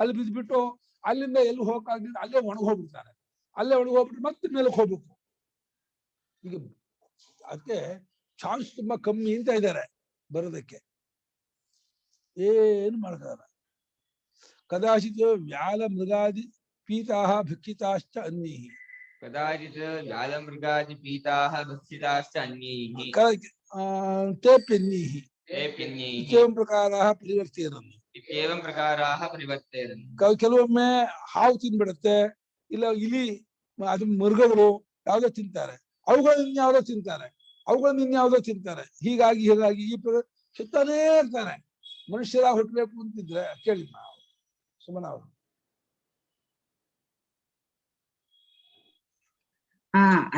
ಅಲ್ಲಿ ಬಿದ್ಬಿಟ್ಟು ಅಲ್ಲಿಂದ ಎಲ್ಲಿ ಹೋಗಕ್ಕಾಗಿಲ್ಲ ಅಲ್ಲೇ ಒಣಗೋಗ್ಬಿಡ್ತಾರೆ. ಅಲ್ಲೇ ಒಣಗೋಗ್ಬಿಟ್ಟು ಮತ್ತೆ ಮೇಲಕ್ಕೆ ಹೋಗ್ಬೇಕು. ಈಗ ಅದಕ್ಕೆ ಚಾನ್ಸ್ ತುಂಬಾ ಕಮ್ಮಿ ಅಂತ ಇದ್ದಾರೆ ಬರೋದಕ್ಕೆ, ಏನು ಮಾಡಕ್ಕಾಗಲ್ಲ. ಕದಾಚಿತ್ ವ್ಯಾಲ ಮೃಗಾದಿ ಪೀತಾಹ ಭಕ್ಷಿತಾಶ್ಚ ಅನ್ಯೈಃ. ಕದಾಚಿತ್ ವ್ಯಾಲ ಮೃಗಾದಿ ಪೀತಾಹ ಭಕ್ಷಿತಾಶ್ಚ ಅನ್ಯೈಃ. ತೇಪ್ಯನ್ಯೈಃ ತೇಪ್ಯನ್ಯೈಃ ಇತ್ಯೇವಂ ಪ್ರಕಾರಃ ಪರಿವರ್ತೇರನ್. ಇತ್ಯೇವಂ ಪ್ರಕಾರಃ ಪರಿವರ್ತೇರನ್. ಕೆಲವೊಮ್ಮೆ ಹಾವು ತಿನ್ಬಿಡುತ್ತೆ, ಇಲ್ಲ ಇಲಿ, ಅದು ಮೃಗಗಳು ಯಾವ್ದೋ ತಿಂತಾರೆ, ಅವುಗಳನ್ನ ಇನ್ಯಾವುದೋ ತಿಂತಾರೆ, ಅವುಗಳನ್ನ ಇನ್ಯಾವುದೋ ತಿಂತಾರೆ. ಹೀಗಾಗಿ ಈ ಸುತ್ತಾನೇ ಇರ್ತಾರೆ. ಮನುಷ್ಯರಾಗಿ ಹುಟ್ಟಬೇಕು ಅಂತಿದ್ರೆ ಕೇಳಿ ನಾವು ಸುಮ್ಮನೆ ಅವರು.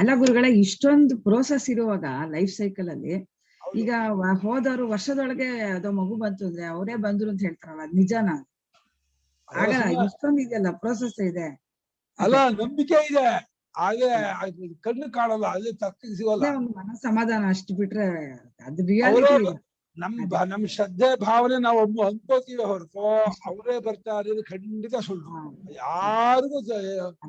ಅಲ್ಲ ಗುರುಗಳೇ, ಇಷ್ಟೊಂದು ಪ್ರೋಸೆಸ್ ಇರುವಾಗ ಲೈಫ್ ಸೈಕಲ್ ಅಲ್ಲಿ ಈಗ ಹೋದವರು ವರ್ಷದೊಳಗೆ ಅದೋ ಮಗು ಬಂತು ಅಂದ್ರೆ ಅವರೇ ಬಂದ್ರು ಅಂತ ಹೇಳ್ತಾರಲ್ಲ, ಅದ್ ನಿಜಾನ? ಆಗಲ್ಲ, ಇಷ್ಟೊಂದು ಇದೆಯಲ್ಲ ಪ್ರೋಸೆಸ್ ಇದೆ. ಅಲ್ಲ ನಂಬಿಕೆ ಇದೆ, ಹಾಗೆ ಕಣ್ಣು ಕಾಣಲ್ಲ, ಅದೇ ತಕ್ಕ ಸಿಗಲ್ಲ. ಒಂದು ಮನ ಸಮಾಧಾನ ಅಷ್ಟು ಬಿಟ್ರೆ ಅದು ರಿಯಾಲಿಟಿ. ನಮ್ ಶ್ರದ್ಧೆ ಭಾವನೆ ನಾವು ಅನ್ಕೋತೀವಿ ಹೊರತು ಅವರೇ ಬರ್ತಾರೆ ಇದು ಖಂಡಿತ ಸುಳ್ಳು. ಯಾರಿಗೂ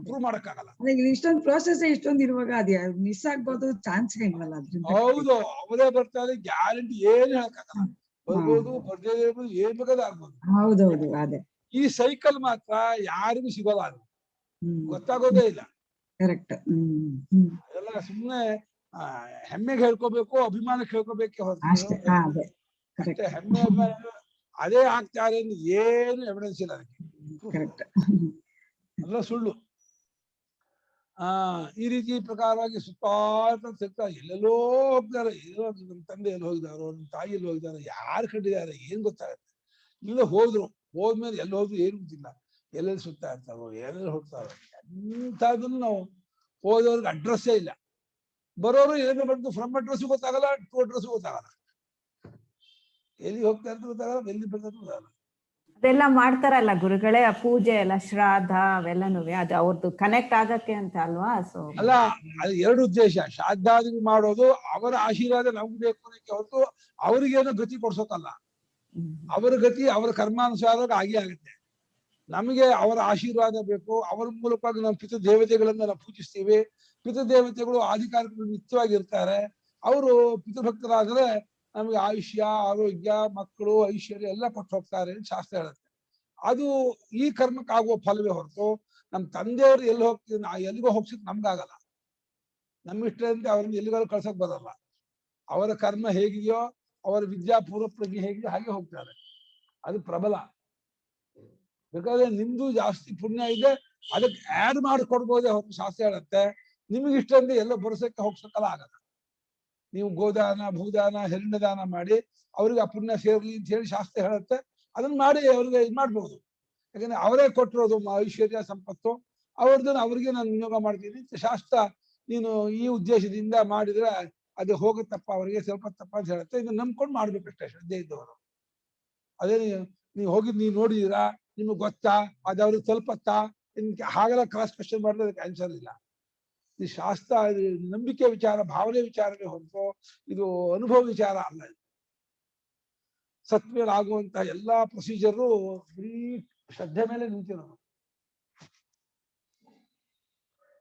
ಪ್ರೂವ್ ಮಾಡಕ್ಕಾಗಲ್ಲ. ಇಷ್ಟೊಂದು ಪ್ರೋಸೆಸ್ ಇಷ್ಟೊಂದು ಇರುವಾಗ ಅದೇ ಮಿಸ್ ಆಗ್ಬೋದು, ಚಾನ್ಸ್ ಇಲ್ವಲ್ಲ ಅದ್ರಿಂದ. ಹೌದು, ಅವರೇ ಬರ್ತಾರೆ, ಗ್ಯಾರಂಟಿ ಏನು ಹೇಳಕ್ಕಾಗಲ್ಲ. ಬರ್ಬೋದು, ಬರ್ದೇ ಇರ್ಬೋದು, ಏನ್ ಬೇಕಾದ್ರೂ ಆಗ್ಬೋದು. ಹೌದೌದು, ಅದೇ ಈ ಸೈಕಲ್ ಮಾತ್ರ ಯಾರಿಗೂ ಸಿಗೋಲ್ಲ, ಅದು ಗೊತ್ತಾಗೋದೇ ಇಲ್ಲ. ಕರೆಕ್ಟ್. ಎಲ್ಲ ಸುಮ್ಮನೆ ಹೆಮ್ಮೆಗೆ ಹೇಳ್ಕೋಬೇಕು, ಅಭಿಮಾನಕ್ಕೆ ಹೇಳ್ಕೋಬೇಕೆ ಹೊರತು ಅಷ್ಟೇ ಹೆಮ್ಮೆ ಅದೇ ಆಗ್ತಾರೆ ಏನು ಎವಿಡೆನ್ಸ್ ಇಲ್ಲ ಅದಕ್ಕೆ, ಎಲ್ಲ ಸುಳ್ಳು. ಈ ರೀತಿ ಪ್ರಕಾರವಾಗಿ ಸುತ್ತಾ ಎಲ್ಲೆಲ್ಲೋ ಹೋಗ್ತಾರೆ. ಏನೋ ನಮ್ಮ ತಂದೆ ಎಲ್ಲಿ ಹೋಗಿದಾರೋ, ನಮ್ಮ ತಾಯಿ ಎಲ್ಲಿ ಹೋಗಿದಾರೋ, ಯಾರು ಕಂಡಿದ್ದಾರೆ ಏನ್ ಗೊತ್ತಾಗುತ್ತೆ. ಇಲ್ಲ ಹೋದ್ಮೇಲೆ ಎಲ್ಲಿ ಹೋದ್ರು ಏನು ಗೊತ್ತಿಲ್ಲ, ಎಲ್ಲೆಲ್ಲಿ ಸುತ್ತಾ ಇರ್ತಾರೋ, ಎಲ್ಲೆಲ್ಲಿ ಹೋಗ್ತಾರೋ. ಎಂಥದನ್ನು ನಾವು ಹೋದವ್ರಿಗೆ ಅಡ್ರೆಸ್ಸೇ ಇಲ್ಲ. ಬರೋರು ಏನು ಬಂದು ಫ್ರಮ್ ಅಡ್ರೆಸ್ ಗೊತ್ತಾಗಲ್ಲ, ಟು ಅಡ್ರೆಸ್ ಗೊತ್ತಾಗಲ್ಲ, ಎಲ್ಲಿ ಹೋಗ್ತಾ ಇರ್ತದೆ ಗೊತ್ತಾಗಲ್ಲ, ಎಲ್ಲಿ ಬರ್ತಾರೆ ಗೊತ್ತಾಗಲ್ಲ. ಅದೆಲ್ಲ ಮಾಡ್ತಾರಲ್ಲ ಗುರುಗಳೇ, ಆ ಪೂಜೆ ಎಲ್ಲ, ಶ್ರಾದ್ದ ಅವೆಲ್ಲನೂ ಅದು ಅವ್ರದ್ದು ಕನೆಕ್ಟ್ ಆಗಕ್ಕೆ ಅಂತ ಅಲ್ವಾ? ಸೊ ಅಲ್ಲ, ಅದು ಎರಡು ಉದ್ದೇಶ. ಶ್ರಾದ್ದಾದಿ ಮಾಡೋದು ಅವರ ಆಶೀರ್ವಾದ ನಮ್ಗೆ ಬೇಕು ಅನ್ನೋಕ್ಕೆ ಹೊರತು ಅವ್ರಿಗೇನೋ ಗತಿ ಕೊಡ್ಸೋಕಲ್ಲ. ಅವರ ಗತಿ ಅವರ ಕರ್ಮಾನುಸಾರ ಆಗೇ ಆಗುತ್ತೆ. ನಮಗೆ ಅವರ ಆಶೀರ್ವಾದ ಬೇಕು. ಅವರ ಮೂಲಕವಾಗಿ ನಾವು ಪಿತೃ ದೇವತೆಗಳನ್ನ ನಾವು ಪೂಜಿಸ್ತೀವಿ. ಪಿತೃದೇವತೆಗಳು ಆಧಿಕಾರಿಕರು ನಿತ್ಯವಾಗಿರ್ತಾರೆ. ಅವರು ಪಿತೃಭಕ್ತರಾದರೆ ನಮಗೆ ಆಯುಷ್ಯ, ಆರೋಗ್ಯ, ಮಕ್ಕಳು, ಐಶ್ವರ್ಯ ಎಲ್ಲ ಕೊಟ್ಟು ಹೋಗ್ತಾರೆ ಅಂತ ಶಾಸ್ತ್ರ ಹೇಳುತ್ತೆ. ಅದು ಈ ಕರ್ಮಕ್ಕಾಗುವ ಫಲವೇ ಹೊರತು ನಮ್ಮ ತಂದೆಯವರು ಎಲ್ಲಿ ಹೋಗ್ತೀವಿ, ಎಲ್ಲಿಗೋ ಹೋಗ್ಸಿಕ್ ನಮ್ಗಾಗಲ್ಲ. ನಮ್ಮ ಇಷ್ಟದಂತೆ ಅವ್ರನ್ನ ಎಲ್ಲಿಗಾದ್ರೂ ಕಳ್ಸಕ್ ಬರಲ್ಲ. ಅವರ ಕರ್ಮ ಹೇಗಿದೆಯೋ, ಅವರ ವಿದ್ಯಾ ಪೂರ್ವ ಪ್ರಜ್ಞೆ ಹೇಗಿದೆಯೋ ಹಾಗೆ ಹೋಗ್ತಾರೆ. ಅದು ಪ್ರಬಲ. ಬೇಕಾದ್ರೆ ನಿಮ್ದು ಜಾಸ್ತಿ ಪುಣ್ಯ ಇದೆ, ಅದಕ್ಕೆ ಆಡ್ ಮಾಡಿಕೊಡ್ಬೋದೇ ಹೊರತು ಶಾಸ್ತ್ರ ಹೇಳುತ್ತೆ ನಿಮಗೆ ಇಷ್ಟಂದ್ರೆ ಎಲ್ಲ ಬರೋಸಕ್ಕೆ ಹೋಗ್ಸಕ್ಕಲ್ಲ ಆಗಲ್ಲ. ನೀವು ಗೋದಾನ, ಭೂದಾನ, ಹೆರಣ್ಯದಾನ ಮಾಡಿ ಅವ್ರಿಗೆ ಆ ಪುಣ್ಯ ಸೇರ್ಲಿ ಅಂತ ಹೇಳಿ ಶಾಸ್ತ್ರ ಹೇಳುತ್ತೆ. ಅದನ್ನ ಮಾಡಿ ಅವ್ರಿಗೆ ಇದು ಮಾಡ್ಬೋದು. ಯಾಕಂದ್ರೆ ಅವರೇ ಕೊಟ್ಟಿರೋದು ಐಶ್ವರ್ಯ ಸಂಪತ್ತು, ಅವ್ರದನ್ನ ಅವ್ರಿಗೆ ನಾನು ವಿನಿಯೋಗ ಮಾಡ್ತೀನಿ ಅಂತ ಶಾಸ್ತ್ರ ನೀನು ಈ ಉದ್ದೇಶದಿಂದ ಮಾಡಿದ್ರೆ ಅದು ಹೋಗುತ್ತಪ್ಪ, ಅವರಿಗೆ ಸ್ವಲ್ಪ ತಪ್ಪ ಅಂತ ಹೇಳುತ್ತೆ. ಇದನ್ನ ನಂಬ್ಕೊಂಡು ಮಾಡ್ಬೇಕಷ್ಟೇ ಶ್ರದ್ಧೆ ಇದ್ದವರು. ಅದೇ ನೀವು ಹೋಗಿದ್ ನೀವು ನೋಡಿದೀರಾ, ನಿಮ್ಗೆ ಗೊತ್ತಾ, ಅದು ಅವ್ರಿಗೆ ತಲುಪತ್ತಾ, ಹಾಗೆಲ್ಲ ಕ್ರಾಸ್ ಕ್ವೆಶ್ಚನ್ ಮಾಡಿದ್ರೆ ಅದಕ್ಕೆ ಆನ್ಸರ್ ಇಲ್ಲ. ಈ ಶಾಸ್ತ್ರ ನಂಬಿಕೆ ವಿಚಾರ, ಭಾವನೆ ವಿಚಾರವೇ ಹೊರತು ಇದು ಅನುಭವ ವಿಚಾರ ಅಲ್ಲ. ಸತ್ಮೇಲೆ ಆಗುವಂತಹ ಎಲ್ಲಾ ಪ್ರೊಸೀಜರು ಬರೀ ಶ್ರದ್ಧೆ ಮೇಲೆ ನಿಂತಿರೋದು.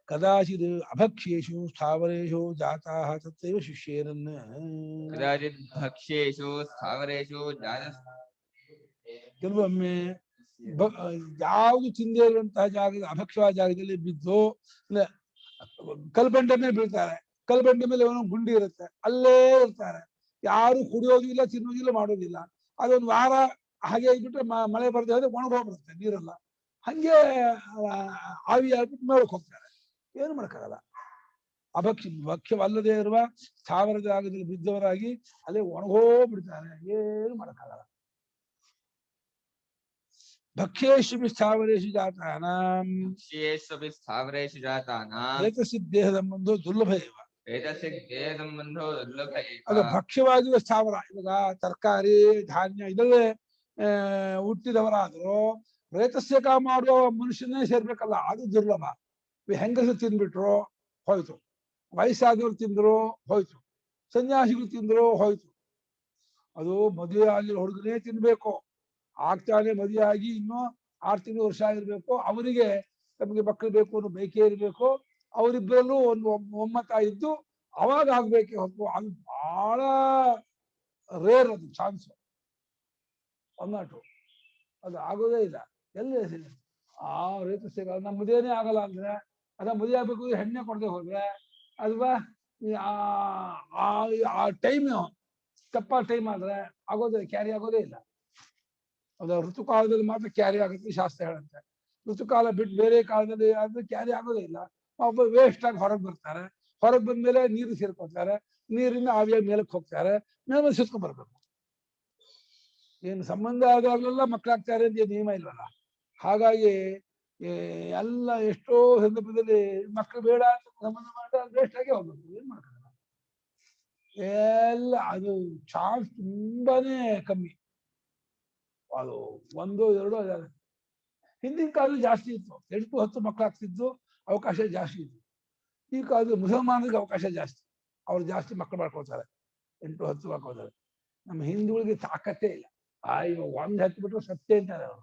ಕದಾಚಿತ್ ಅಭಕ್ಷ್ಯೇಷು ಸ್ಥಾವರೇಷು ಜಾತಾಃ ತತ್ರೈವ ಶಿಷ್ಯೇರನ್. ಕದಾಚಿತ್ ಭಕ್ಷ್ಯೇಷು ಸ್ಥಾವರೇಷು ಕೆಲವೊಮ್ಮೆ ಯಾವುದು ತಿಂದೇ ಇರುವಂತಹ ಜಾಗದ ಅಭಕ್ಷವಾದ ಜಾಗದಲ್ಲಿ ಬಿದ್ದು ಕಲ್ಬಂಡೆ ಮೇಲೆ ಬೀಳ್ತಾರೆ. ಕಲ್ಬಂಡೆ ಮೇಲೆ ಅವನು ಗುಂಡಿ ಇರುತ್ತೆ, ಅಲ್ಲೇ ಇರ್ತಾರೆ. ಯಾರು ಕುಡಿಯೋದಿಲ್ಲ, ತಿನ್ನೋದಿಲ್ಲ, ಮಾಡೋದಿಲ್ಲ. ಅದೊಂದು ವಾರ ಹಾಗೆ ಆಗಿಬಿಟ್ರೆ ಮಳೆ ಬರ್ದೆ ಹೋದ್ರೆ ಒಣಗೋಗ್ಬಿಡುತ್ತೆ ನೀರೆಲ್ಲ. ಹಂಗೆ ಆವಿ ಆಗ್ಬಿಟ್ಟು ಮೇಳಕ್ಕೆ ಹೋಗ್ತಾರೆ. ಏನು ಮಾಡಕ್ಕಾಗಲ್ಲ. ಭಕ್ಷ್ಯವಲ್ಲದೆ ಇರುವ ಸ್ಥಾವರ ಜಾಗದಲ್ಲಿ ಬಿದ್ದವರಾಗಿ ಅಲ್ಲೇ ಒಣಗೋಗ್ಬಿಡ್ತಾರೆ, ಏನು ಮಾಡಕ್ಕಾಗಲ್ಲ. ಭಕ್ಷ್ಯೇಶು ಸ್ಥಾವರೇಶು ಜಾತಾನಾಂ ಭಕ್ಷ್ಯೇಷ್ವಪಿ ಸ್ಥಾವರೇಷು ಜಾತಾನಾಂ ಏತಸಿದ್ದೇಹ ಸಂಬಂಧೋ ದುರ್ಲಭ ಇವ. ಏತಸಿದ್ದೇಹ ಸಂಬಂಧೋ ದುರ್ಲಭ ಏವ. ಅದು ಭಕ್ಷ್ಯವಾಗಿರುವ ಸ್ಥಾವರ, ಇವಾಗ ತರಕಾರಿ ಧಾನ್ಯ ಇದಲ್ಲೇ ಹುಟ್ಟಿದವರಾದ್ರು ರೇತಸ್ಯಕ ಮಾಡುವ ಮನುಷ್ಯನೇ ಸೇರ್ಬೇಕಲ್ಲ, ಅದು ದುರ್ಲಭ. ಹೆಂಗಸರು ತಿಂದ್ಬಿಟ್ರು ಹೋಯ್ತು, ವಯಸ್ಸಾದವ್ರು ತಿಂದ್ರು ಹೋಯ್ತು, ಸನ್ಯಾಸಿಗಳು ತಿಂದ್ರು ಹೋಯ್ತು. ಅದು ಮದುವೆ ಆಗಿರೋ ಹುಡುಗನೇ ತಿನ್ಬೇಕು. ಆಗ್ತಾನೆ ಮದುವೆ ಆಗಿ ಇನ್ನೂ 6 ತಿಂಗಳು ವರ್ಷ ಆಗಿರ್ಬೇಕು, ಅವರಿಗೆ ತಮಗೆ ಮಕ್ಕಳು ಬೇಕು ಅನ್ನೋ ಬಯಕೆ ಇರಬೇಕು. ಅವರಿಬ್ಬರಲ್ಲೂ ಒಂದು ಒಮ್ಮತ ಇದ್ದು ಅವಾಗ ಆಗ್ಬೇಕೆ ಹೊತ್ತು, ಅದು ಬಹಳ ರೇರ್, ಅದು ಚಾನ್ಸ್ ಒಮ್ಮಾಟು, ಅದು ಆಗೋದೇ ಇಲ್ಲ. ಎಲ್ಲಿ ಆ ರೈತ ಸಿಗಲ್ಲ. ನಮ್ಮ ಮದುವೆನೇ ಆಗಲ್ಲ ಅಂದ್ರೆ, ಅದ ಮದುವೆ ಆಗ್ಬೇಕು ಹೆಣ್ಣೆ ಕೊಡದೆ ಹೋದ್ರೆ ಅಲ್ವಾ, ಆ ಟೈಮ್ ತಪ್ಪ ಟೈಮ್ ಆದ್ರೆ ಆಗೋದೇ, ಕ್ಯಾರಿ ಆಗೋದೇ ಇಲ್ಲ. ಅದು ಋತುಕಾಲದಲ್ಲಿ ಮಾತ್ರ ಕ್ಯಾರಿ ಆಗುತ್ತೆ ಶಾಸ್ತ್ರ ಹೇಳುತ್ತೆ. ಋತುಕಾಲ ಬಿಟ್ಟು ಬೇರೆ ಕಾಲದಲ್ಲಿ ಆದ್ರೆ ಕ್ಯಾರಿ ಆಗೋದೇ ಇಲ್ಲ. ಒಬ್ಬ ವೇಸ್ಟ್ ಆಗಿ ಹೊರಗೆ ಬರ್ತಾರೆ, ಹೊರಗೆ ಬಂದ್ಮೇಲೆ ನೀರು ಸೇರ್ಕೊತಾರೆ, ನೀರಿಂದ ಆವಿಯಾಗಿ ಮೇಲಕ್ಕೆ ಹೋಗ್ತಾರೆ, ಮೇಲೆ ಸುತ್ಕೊಂಡ್ ಬರ್ಬೇಕು. ಏನು ಸಂಬಂಧ ಆದಾಗಲೆಲ್ಲ ಮಕ್ಕಳಾಗ್ತಾರೆ ಅಂತ ನಿಯಮ ಇಲ್ವಲ್ಲ. ಹಾಗಾಗಿ ಎಲ್ಲ ಎಷ್ಟೋ ಸಂದರ್ಭದಲ್ಲಿ ಮಕ್ಕಳು ಬೇಡ ಅಂತ ಸಂಬಂಧ ಮಾಡಿದ್ರೆ ವೇಸ್ಟ್ ಆಗಿ ಹೋಗ್ಬೇಕು, ಏನ್ ಮಾಡ್ತಾರೆ ಎಲ್ಲ. ಅದು ಚಾನ್ಸ್ ತುಂಬಾನೇ ಕಮ್ಮಿ, ಅದು 1, 2 ಹಿಂದಿನ ಕಾಲದಲ್ಲಿ ಜಾಸ್ತಿ ಇತ್ತು. 8, 10 ಮಕ್ಕಳಾಗ್ತಿದ್ದು, ಅವಕಾಶ ಜಾಸ್ತಿ ಇತ್ತು. ಈ ಕಾಲದಲ್ಲಿ ಮುಸಲ್ಮಾನರಿಗೆ ಅವಕಾಶ ಜಾಸ್ತಿ, ಅವ್ರು ಜಾಸ್ತಿ ಮಕ್ಕಳು ಮಾಡ್ಕೊಳ್ತಾರೆ, 8, 10 ಮಾಡ್ಕೊಳ್ತಾರೆ. ನಮ್ಮ ಹಿಂದೂಗಳಿಗೆ ತಾಕತ್ತೇ ಇಲ್ಲ. ಇವಾಗ 1 ಹತ್ಬಿಟ್ರೆ ಸತ್ಯ ಅಂತಾರೆ ಅವರು.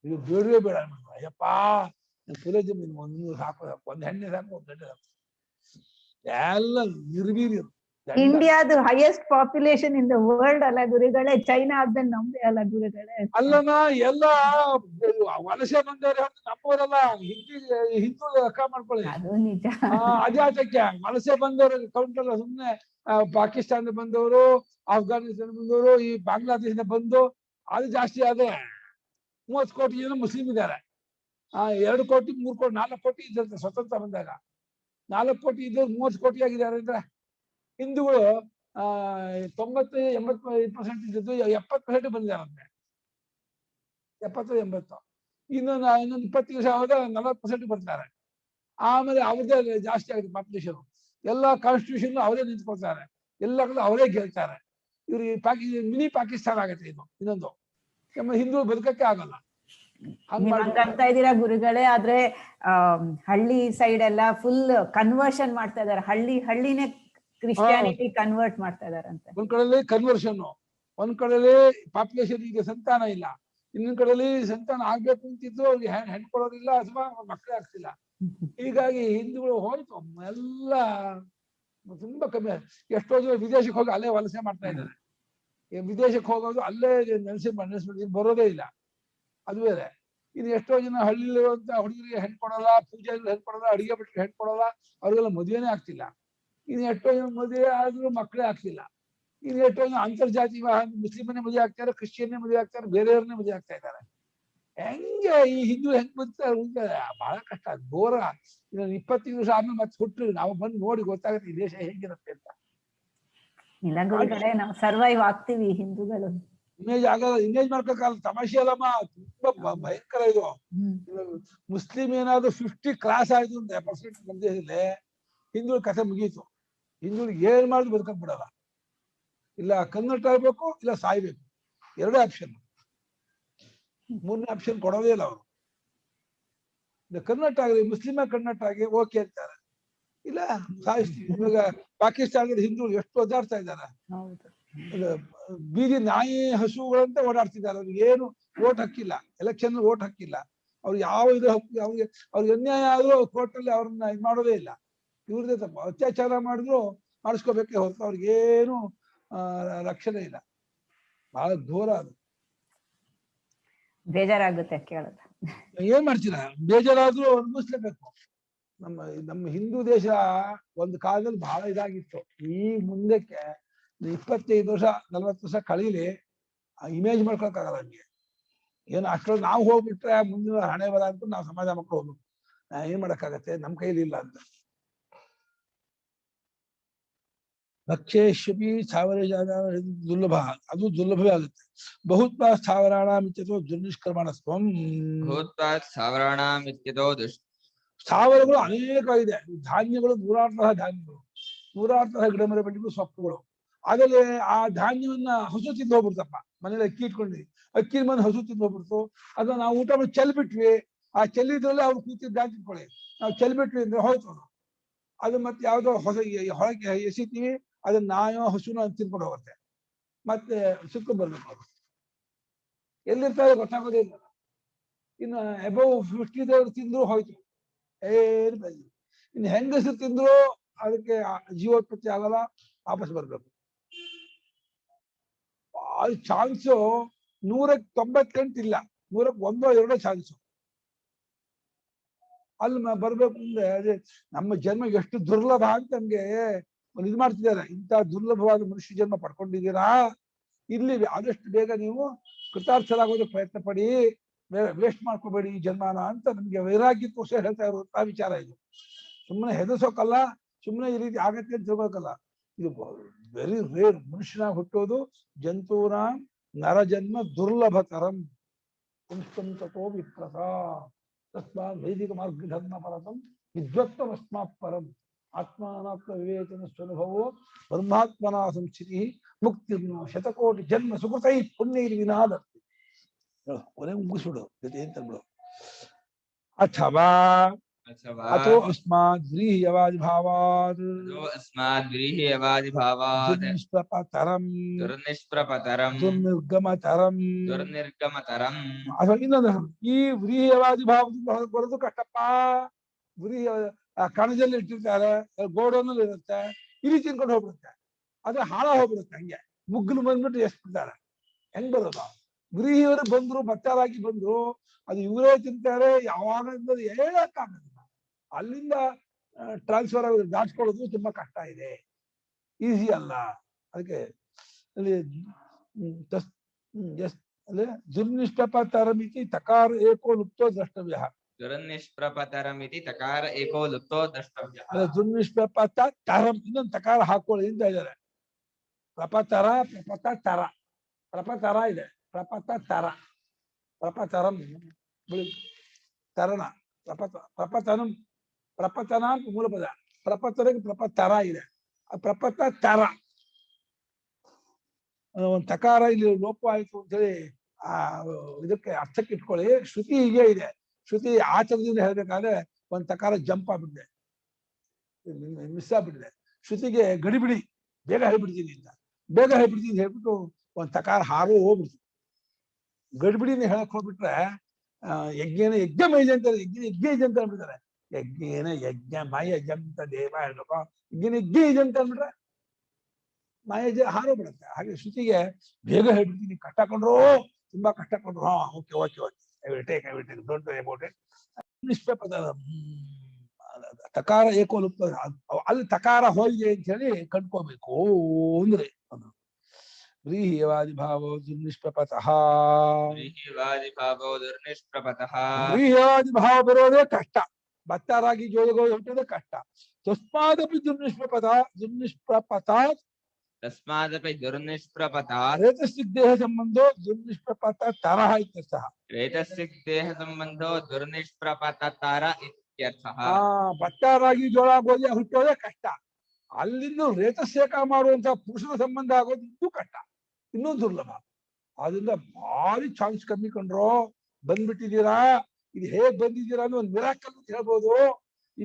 ಇದು ಬೇಡವೇ ಬೇಡ ಅನ್ಬಿಟ್ಟು, ಅಯ್ಯಪ್ಪಾ ಪುರಜ 100 ಸಾಕು, 1 ಹೆಣ್ಣೆ ಸಾಕು, 1 ಗಂಟೆ ಸಾಕು, ಎಲ್ಲ ನಿರ್ವೀರ್ಯರು. ಇಂಡಿಯಾದು highest population in the world ಅಲ್ಲ ಗುರುಗಳೇ, ಚೈನಾ ಆದ್ಮೇಲೆ ನಮ್ದೇ ಅಲ್ಲ ಗುರುಗಳೇ. ಅಲ್ಲನ ಎಲ್ಲ ವಲಸೆ ಬಂದವರು ನಮ್ಮವರೆಲ್ಲ ಹಿಂದೂ ಲೆಕ್ಕ ಮಾಡ್ಕೊಳ್ಳಿ. ಅದು ನಿಜ. ಅಜಾತಕ್ಕೆ ವಲಸೆ ಬಂದವರು ಕೌಂಟ್ ಅಲ್ಲ, ಸುಮ್ಮನೆ ಪಾಕಿಸ್ತಾನದ ಬಂದವರು, ಆಫ್ಘಾನಿಸ್ತಾನ ಬಂದವರು, ಈ ಬಾಂಗ್ಲಾದೇಶದ ಬಂದು ಅದು ಜಾಸ್ತಿ ಆದ್ರೆ 30 ಕೋಟಿ ಜನ ಮುಸ್ಲಿಂ ಇದ್ದಾರೆ. 2 ಕೋಟಿ 3 ಕೋಟಿ 4 ಕೋಟಿ ಇದ್ದಂತೆ ಸ್ವತಂತ್ರ ಬಂದಾಗ. 4 ಕೋಟಿ ಇದ್ದವ್ರು 30 ಕೋಟಿ ಆಗಿದ್ದಾರೆ ಅಂದ್ರೆ, ಹಿಂದೂಗಳು 90-80% ಇದ್ದದ್ದು 70% ಬಂದಿದ್ದಾರಂತೆ. 70 80 ಇನ್ನೊಂದು 20 ವರ್ಷ ಆದಾಗ 40% ಬರ್ತಾರೆ. ಆಮೇಲೆ ಅವ್ರದ್ದೇ ಜಾಸ್ತಿ ಆಗುತ್ತೆ ಪಾಪ್ಯುಲೇಷನ್. ಎಲ್ಲ ಕಾನ್ಸ್ಟಿಟ್ಯೂಷನ್ ಅವರೇ ನಿಂತ್ಕೊಳ್ತಾರೆ, ಎಲ್ಲ ಕಡೆ ಅವರೇ ಗೆಲ್ತಾರೆ. ಇವ್ರು ಮಿನಿ ಪಾಕಿಸ್ತಾನ ಆಗತ್ತೆ. ಇದು ಇನ್ನೊಂದು, ನಮ್ಮ ಹಿಂದೂ ಬದುಕಕ್ಕೆ ಆಗಲ್ಲ. ಅಂತ ಇದ್ದೀರಾ ಗುರುಗಳೇ. ಆದ್ರೆ ಹಳ್ಳಿ ಸೈಡ್ ಎಲ್ಲ ಫುಲ್ ಕನ್ವರ್ಷನ್ ಮಾಡ್ತಾ ಇದಾರೆ, ಹಳ್ಳಿನೇ ಕ್ರಿಶ್ಚಿಯಾನಿಟಿ ಕನ್ವರ್ಟ್ ಮಾಡ್ತಾ ಇದಾರಂತೆ. ಒಂದ್ ಕಡೆಯಲ್ಲಿ ಕನ್ವರ್ಷನ್, ಒಂದ್ ಕಡೆಯಲ್ಲಿ ಪಾಪ್ಯುಲೇಷನ್ ಈಗ ಸಂತಾನ ಇಲ್ಲ, ಇನ್ನೊಂದ್ ಕಡೆಯಲ್ಲಿ ಸಂತಾನ ಆಗ್ಬೇಕು ಅಂತಿದ್ದು ಅವ್ರಿಗೆ ಹೆಣ್ಣು ಕೊಡೋದಿಲ್ಲ ಅಥವಾ ಮಕ್ಕಳೇ ಆಗ್ತಿಲ್ಲ. ಹೀಗಾಗಿ ಹಿಂದೂಗಳು ಹೋಯ್ತು ಎಲ್ಲ ತುಂಬಾ ಕಮ್ಮಿ. ಎಷ್ಟೋ ಜನ ವಿದೇಶಕ್ಕೆ ಹೋಗಿ ಅಲ್ಲೇ ವಲಸೆ ಮಾಡ್ತಾ ಇದ್ದಾರೆ. ವಿದೇಶಕ್ಕೆ ಹೋಗೋದು ಅಲ್ಲೇ ನೆಲೆಸಿ ಬರೋದೇ ಇಲ್ಲ, ಅದು ಬೇರೆ. ಇನ್ನು ಎಷ್ಟೋ ಜನ ಹಳ್ಳಿಲಿರುವಂತ ಹುಡುಗರಿಗೆ ಹೆಣ್ಣು ಕೊಡಲ್ಲ, ಪೂಜೆಗೆ ಹೆಣ್ಣು ಕೊಡಲ್ಲ, ಅಡಿಗೆ ಬಿಟ್ಟರೆ ಹೆಣ್ಣು ಕೊಡಲ್ಲ, ಅವ್ರಿಗೆಲ್ಲ ಮದುವೆನೇ ಆಗ್ತಿಲ್ಲ. ಇನ್ನು ಎಷ್ಟೋ ಜನ ಮದುವೆ ಆದ್ರೂ ಮಕ್ಕಳೇ ಆಗ್ತಿಲ್ಲ. ಇನ್ನು ಎಷ್ಟೋ ಜನ ಅಂತರ್ಜಾತಿ ವಿವಾಹ, ಮುಸ್ಲಿಮನ್ನೇ ಮದುವೆ ಆಗ್ತಾರೆ, ಕ್ರಿಶ್ಚಿಯನ್ನೇ ಮದುವೆ ಆಗ್ತಾರೆ, ಬೇರೆಯವ್ರನ್ನೇ ಮದುವೆ ಆಗ್ತಾ ಇದ್ದಾರೆ. ಹೆಂಗೆ ಈ ಹಿಂದೂ ಹೆಂಗ್ ಬಂತಾರೆ, ಬಹಳ ಕಷ್ಟ, ಘೋರ. ಇನ್ನೊಂದು 25 ವರ್ಷ ಆದ್ಮೇಲೆ ಮತ್ತೆ ಹುಟ್ಟು ನಾವು ಬಂದು ನೋಡಿ ಗೊತ್ತಾಗುತ್ತೆ ಈ ದೇಶ ಹೇಗಿರುತ್ತೆ ಅಂತ. ಇಲ್ಲ ಗುರುಗಳೇ, ನಾವು ಸರ್ವೈವ್ ಆಗ್ತೀವಿ ಹಿಂದೂಗಳು. ಇಮೇಜ್ ಆಗಲ್ಲ, ಇಮೇಜ್ ಮಾಡ್ಕೋಕ್ಕಾಗಲ್ಲ. ತಮಾಷೆ ಅಲ್ಲಮ್ಮ, ತುಂಬಾ ಭಯಂಕರ ಇದು. ಮುಸ್ಲಿಂ ಏನಾದ್ರು 50 ಕ್ರಾಸ್ ಆಯ್ತು ಅಂತ % ನಮ್ಮ ದೇಶದಲ್ಲಿ, ಹಿಂದೂ ಕಥೆ ಮುಗೀತು. ಹಿಂದೂಳಿಗೆ ಏನ್ ಮಾಡಿದ್ರು ಬದುಕಕ್ ಬಿಡಲ್ಲ. ಇಲ್ಲ ಕನ್ವರ್ಟ್ ಆಗ್ಬೇಕು, ಇಲ್ಲ ಸಾಯ್ಬೇಕು, 2 ಆಪ್ಷನ್. 3ನೇ ಆಪ್ಷನ್ ಕೊಡೋದೇ ಇಲ್ಲ ಅವರು. ಕನ್ವರ್ಟ್ ಆಗಲಿ, ಮುಸ್ಲಿಮ ಕನ್ವರ್ಟ್ ಆಗಿ ಓಕೆ ಅಂತಾರೆ, ಇಲ್ಲ ಸಾಯಿಸ್ತೀವಿ. ಇವಾಗ ಪಾಕಿಸ್ತಾನದ ಹಿಂದೂಗಳು ಎಷ್ಟು ಒದ್ದಾಡ್ತಾ ಇದ್ದಾರೆ, ಬೀದಿ ನಾಯಿ ಹಸುಗಳಂತೆ ಓಡಾಡ್ತಿದ್ದಾರೆ. ಅವ್ರಿಗೆ ಏನು ವೋಟ್ ಹಕ್ಕಿಲ್ಲ, ಎಲೆಕ್ಷನ್ ವೋಟ್ ಹಕ್ಕಿಲ್ಲ. ಅವ್ರು ಯಾವ ಇದು ಹಕ್ಕು, ಅವ್ರಿಗೆ ಅನ್ಯಾಯ ಆದ್ರೂ ಕೋರ್ಟ್ ಅಲ್ಲಿ ಅವ್ರನ್ನ ಇದು ಮಾಡೋದೇ ಇಲ್ಲ. ಇವ್ರದೇ ತಪ್ಪು, ಅತ್ಯಾಚಾರ ಮಾಡಿದ್ರು ಮಾಡಿಸ್ಕೋಬೇಕೇ ಹೊರತು ಅವ್ರಿಗೇನು ರಕ್ಷಣೆ ಇಲ್ಲ. ಬಹಳ ಘೋರ ಅದು. ಬೇಜಾರಾಗುತ್ತೆ ಕೇಳೋದು. ಏನ್ ಮಾಡ್ತೀರಾ, ಬೇಜಾರಾದ್ರೂ ಅನುಭವಿಸ್ಲೇಬೇಕು. ನಮ್ಮ ಹಿಂದೂ ದೇಶ ಒಂದು ಕಾಲದಲ್ಲಿ ಬಹಳ ಇದಾಗಿತ್ತು. ಈ ಮುಂದಕ್ಕೆ 25 ವರ್ಷ 40 ವರ್ಷ ಕಳೀಲಿ, ಇಮೇಜ್ ಮಾಡ್ಕೊಳಕ್ಕಾಗಲ್ಲ ನಮ್ಗೆ. ಏನು ಅಷ್ಟೊಂದು ನಾವು ಹೋಗ್ಬಿಟ್ರೆ ಮುಂದಿನ ಹಣೆ ಬರ ಅಂತ ನಾವು ಸಮಾಜ ಮಕ್ಕಳು ಹೋಗ್ಬೇಕು. ಏನ್ ಮಾಡಕ್ಕಾಗತ್ತೆ, ನಮ್ ಕೈಲಿ ಇಲ್ಲ ಅಂತ. ಭಕ್ಷೇಶ್ವಪಿ ಸ್ಥಾವರ ದುರ್ಲಭ, ಅದು ದುರ್ಲಭವೇ ಆಗುತ್ತೆ. ಬಹುತ್ವ ಸ್ಥಾವರಾಣ ಮಿತ್ಯತೋ ದುರ್ನಿಷ್ಕ್ರಮಣತ್ವಂ. ಭೂತ್ವಾತ್ ಸ್ಥಾವರಾಣಾಂ ಇತ್ಯತೋ ಸ್ಥಾವರಗಳು ಅನೇಕ ಇದೆ. ಧಾನ್ಯಗಳು ನೂರಾರು ತರಹ ಧಾನ್ಯಗಳು, ನೂರಾರು ತರಹ ಗಿಡ ಮರ ಬೆಳೆಗಳು, ಸೊಪ್ಪುಗಳು. ಆಮೇಲೆ ಆ ಧಾನ್ಯವನ್ನ ಹಸು ತಿಂದು ಹೋಗ್ಬಿಡ್ತಪ್ಪ. ಮನೇಲಿ ಅಕ್ಕಿ ಇಟ್ಕೊಂಡ್ವಿ, ಅಕ್ಕಿ ಮನೆ ಹಸು ತಿಂದು ಹೋಗ್ಬಿಡ್ತು. ಅದನ್ನ ನಾವು ಊಟ ಮಾಡಿ ಚೆಲ್ಬಿಟ್ವಿ. ಆ ಚೆಲ್ಲಿದ್ರಲ್ಲೇ ಅವ್ರು ಕೂತಿದ್ದ ಧಾನ್ಯ ತಿಳ್ಕೊಳ್ಳಿ, ನಾವು ಚೆಲ್ಬಿಟ್ವಿ ಅಂದ್ರೆ ಹೋಯ್ತು ಅದು. ಮತ್ತೆ ಯಾವ್ದೋ ಹೊರಗೆ ಎಸಿತೀವಿ, ಅದನ್ನ ನಾಯೋ ಹಸುನೋ ಅಂತ ತಿನ್ಕೊಂಡು ಹೋಗುತ್ತೆ. ಮತ್ತೆ ಸುತ್ಕೊಂಡ್ ಬರ್ಬೇಕು ಅವರು. ಎಲ್ಲಿರ್ತಾರೆ ಗೊತ್ತಾಗೋದೇ ಇಲ್ಲ. ಇನ್ನು ಅಬೌವ್ 50 ತಿಂದ್ರು ಹೋಯ್ತು, ಏನು ಬೆಲೆ. ಇನ್ನು ಹೆಂಗಸರು ತಿಂದ್ರು ಅದಕ್ಕೆ ಜೀವೋತ್ಪತ್ತಿ ಆಗಲ್ಲ, ವಾಪಸ್ ಬರ್ಬೇಕು. ಅದು ಚಾನ್ಸು 198 ಇಲ್ಲ, 101 ಚಾನ್ಸು. ಅಲ್ಲಿ ಬರ್ಬೇಕು ಅಂದ್ರೆ ಅದೇ ನಮ್ಮ ಜನ್ಮ ಎಷ್ಟು ದುರ್ಲಭ ಅಂತ ನಮ್ಗೆ ಒಂದು ಇದು ಮಾಡ್ತಿದ್ದಾರೆ. ಇಂಥ ದುರ್ಲಭವಾದ ಮನುಷ್ಯ ಜನ್ಮ ಪಡ್ಕೊಂಡಿದ್ದೀರಾ, ಇಲ್ಲಿ ಆದಷ್ಟು ಬೇಗ ನೀವು ಕೃತಾರ್ಥರಾಗೋದಕ್ಕೆ ಪ್ರಯತ್ನ ಪಡಿ, ವೇಸ್ಟ್ ಮಾಡ್ಕೋಬೇಡಿ ಈ ಜನ್ಮಾನ ಅಂತ ನಮ್ಗೆ ವೈರಾಗ್ಯಕ್ಕೋಸ್ಕರ ಹೇಳ್ತಾ ಇರುವಂತಹ ವಿಚಾರ ಇದು. ಸುಮ್ಮನೆ ಹೆದರ್ಸೋಕಲ್ಲ, ಸುಮ್ಮನೆ ಈ ರೀತಿ ಆಗತ್ತೆ ಅಂತ ತಿಳ್ಬೇಕಲ್ಲ. ಇದು ವೆರಿ ರೇರ್. ಮನುಷ್ಯನಾಗ ಹುಟ್ಟೋದು ಜಂತೂರ ನರಜನ್ಮ ದುರ್ಲಭತರಂ. ಪುಂಸ್ತೋ ವಿಪ್ರಸ ತಸ್ಮಾತ್ ವೈದಿಕ ಮಾರ್ಗ ಧರ್ಮ ಪರತಂ ವಿದ್ವತ್ವಸ್ಮಾತ್ ಪರಂ ಆತ್ಮಾನಾತ್ಮ ವಿವೇಚನ ಸ್ವನುಭವೋ ಬ್ರಹ್ಮಾತ್ಮನ ಸಂಸ್ಥಿತಿ ಮುಕ್ತಿ ಶತಕೋಟಿ ಜನ್ಮ ಸುಕೃತೈ ಪುಣ್ಯೈರ್ ವಿನಾದ. ಕೊನೆ ಮುಗಿಸ್ಬಿಡು ಜೊತೆ ಅಂತ ಬಿಡು. ಅಥವಾ ಅಥೋ ಅಸ್ಮಾದ್ ವ್ರೀಹ್ಯವಾದಿ ಭಾವಾದ್ ದುರ್ನಿಷ್ಪ್ರಪತರಂ ದುರ್ನಿರ್ಗಮತರಂ. ಅಥವಾ ಇನ್ನೊಂದು, ಈ ವ್ರೀಹ್ಯವಾದಿ ಭಾವದಿಂದ ಬರೋದು ಕಷ್ಟಪ್ಪ. ವ್ರೀಹ್ಯ ಕಣಜಲ್ಲಿ ಇಟ್ಟಿರ್ತಾರೆ, ಗೋಡನಲ್ಲಿ ಇರುತ್ತೆ, ಇಲ್ಲಿ ತಿನ್ಕೊಂಡು ಹೋಗ್ಬಿಡುತ್ತೆ, ಅದೇ ಹಾಳ ಹೋಗ್ಬಿಡುತ್ತೆ. ಹಂಗೆ ಮುಗ್ಗಲು ಬಂದ್ಬಿಟ್ಟು ಎಸ್ಬಿಡ್ತಾರೆ. ಹೆಂಗ್ ಬರೋದು? ವ್ರೀಹಿಯವರು ಬಂದ್ರು, ಭಕ್ತರಾಗಿ ಬಂದ್ರು, ಅದು ಇವರೇ ತಿಂತಾರೆ. ಯಾವಾಗ ಹೇಳಕ್ಕಾಗಲ್ಲ. ಅಲ್ಲಿಂದ ಟ್ರಾನ್ಸ್ಫರ್ ಆಗೋದು, ದಾಟ್ಕೊಳ್ಳೋದು ತುಂಬಾ ಕಷ್ಟ ಇದೆ, ಈಸಿ ಅಲ್ಲ. ಅದಕ್ಕೆ ಅಲ್ಲಿ ಅಲ್ಲಿ ದುರ್ನಿಷ್ಪ್ರಪತರಮಿತಿ ತಕಾರ ಏಕೋ ಲುಪ್ತೋ ದ್ರಷ್ಟವ್ಯ. ದುರ್ನಿಷ್ಪ್ರಪತರಮಿತಿ ತಕಾರ ಏಕೋ ಲುಪ್ತೋ ದ್ರಷ್ಟವ್ಯ. ದುರ್ನಿಷ್ಪ್ರಪತರಂ ಇನ್ನೊಂದು ತಕಾರ ಹಾಕೊಳ್ಳಿ ಅಂತ ಇದ್ದಾರೆ. ಪ್ರಪತರ, ಪ್ರಪತ ತರ, ಪ್ರಪತರ ಇದೆ, ಪ್ರಪತ ತರ, ಪ್ರಪತರಂ ತರಣ, ಪ್ರಪತನಂ, ಪ್ರಪತನ ಅಂತ ಮೂಲ ಪದ. ಪ್ರಪತನಿಗೆ ಪ್ರಪತರ ಇದೆ, ಪ್ರಪತ ತರ. ಒಂದು ತಕಾರ ಇಲ್ಲಿ ಲೋಪ ಆಯ್ತು ಅಂತೇಳಿ ಇದಕ್ಕೆ ಅರ್ಥಕ್ಕೆ ಇಟ್ಕೊಳ್ಳಿ. ಶ್ರುತಿ ಹೀಗೆ ಇದೆ. ಶ್ರುತಿ ಆಚರಣದಿಂದ ಹೇಳ್ಬೇಕಾದ್ರೆ ಒಂದ್ ತಕಾರ ಜಂಪ್ ಆಗ್ಬಿಟ್ಟಿದೆ, ಮಿಸ್ ಆಗ್ಬಿಟ್ಟಿದೆ. ಶ್ರುತಿಗೆ ಗಡಿಬಿಡಿ, ಬೇಗ ಹೇಳ್ಬಿಡ್ತೀನಿ ಅಂತ, ಬೇಗ ಹೇಳ್ಬಿಡ್ತೀನಿ ಹೇಳ್ಬಿಟ್ಟು ಒಂದ್ ತಕಾರ ಹಾರು ಹೋಗ್ಬಿಡ್ತೀನಿ. ಗಡಿಬಿಡಿನ ಹೇಳಕ್ ಹೋಗ್ಬಿಟ್ರೆ ಯಜ್ಞೇನ ಯಜ್ಞ ಮೈಜ ಅಂತ, ಯಜ್ಞ ಯಜ್ಞ ಅಂತ ಅಂದ್ಬಿಡ್ತಾರೆ. ಯಜ್ಞೇನ ಯಜ್ಞ ಮಯಜ ಅಂತ ದೇವ ಹೇಳ್ಬೇಕು. ಯಜ್ಞ ಯಜ್ಞ ಯಜ ಅಂತ ಅಂದ್ಬಿಟ್ರೆ ಮಯಜ ಹಾರೋಗ್ಬಿಡುತ್ತೆ. ಹಾಗೆ ಶ್ರುತಿಗೆ ಬೇಗ ಹೇಳ್ಬಿಡ್ತೀನಿ, ಕಷ್ಟ ಕೊಂಡ್ರು, ತುಂಬಾ ಕಷ್ಟ ಕೊಂಡ್ರು. ಹಾ okay okay okay, I will take don't worry about it. ನಿಷ್ಪದ ತಕಾರ ಏಕೋಲುಪ್ತ, ಅಲ್ಲಿ ತಕಾರ ಹೋಗಿದೆ ಅಂತ ಹೇಳಿ ಕಂಡ್ಕೋಬೇಕು ಅಂದ್ರೆ. ವ್ರೀಹ್ಯವಾದಿ ಭಾವೋ ದುರ್ನಿಷ್ಪ್ರಪತಃ. ವ್ರೀಹ್ಯವಾದಿ ಭಾವ ಬರೋದೇ ಕಷ್ಟ, ಭಕ್ತರಾಗಿ ಜೋಗಗಳು ಹುಟ್ಟೋದೇ ಕಷ್ಟ. ತಸ್ಮಾದಪಿ ದುರ್ನಿಷ್ಪ್ರಪತಾತ್ ತಸ್ಮಾದಪಿ ದುರ್ನಿಷ್ಪ್ರಪತಾ ರೇತಸ್ಸಿಕ್ ದೇಹ ಸಂಬಂಧೋ ದುರ್ನಿಷ್ಪ್ರಪತ ತರಹ ಇತ್ಯರ್ಥಃ. ರೇತಸ್ಸಿಕ್ ದೇಹ ಸಂಬಂಧೋ ದುರ್ನಿಷ್ಪ್ರಪತರ ಇತ್ಯರ್ಥಃ. ಭಕ್ತರಾಗಿ ಜೋಳ ಗೋಧಿ ಹುಟ್ಟೋದೇ ಕಷ್ಟ, ಅಲ್ಲಿಂದ ರೇತಸ್ಸೇಕ ಮಾಡುವಂತಹ ಪುರುಷನ ಸಂಬಂಧ ಆಗೋದು ಇನ್ನೂ ಕಷ್ಟ, ಇನ್ನೂ ದುರ್ಲಭ. ಆದ್ರಿಂದ ಭಾರಿ ಚಾನ್ಸ್ ಕಮ್ಮಿ ಕಂಡ್ರು. ಬಂದ್ಬಿಟ್ಟಿದ್ದೀರಾ, ಇದು ಹೇಗ್ ಬಂದಿದ್ದೀರಾ ಅಂದ್ರೆ ಒಂದು ಮಿರಾಕಲ್ ಅಂತ ಹೇಳ್ಬೋದು. ಈ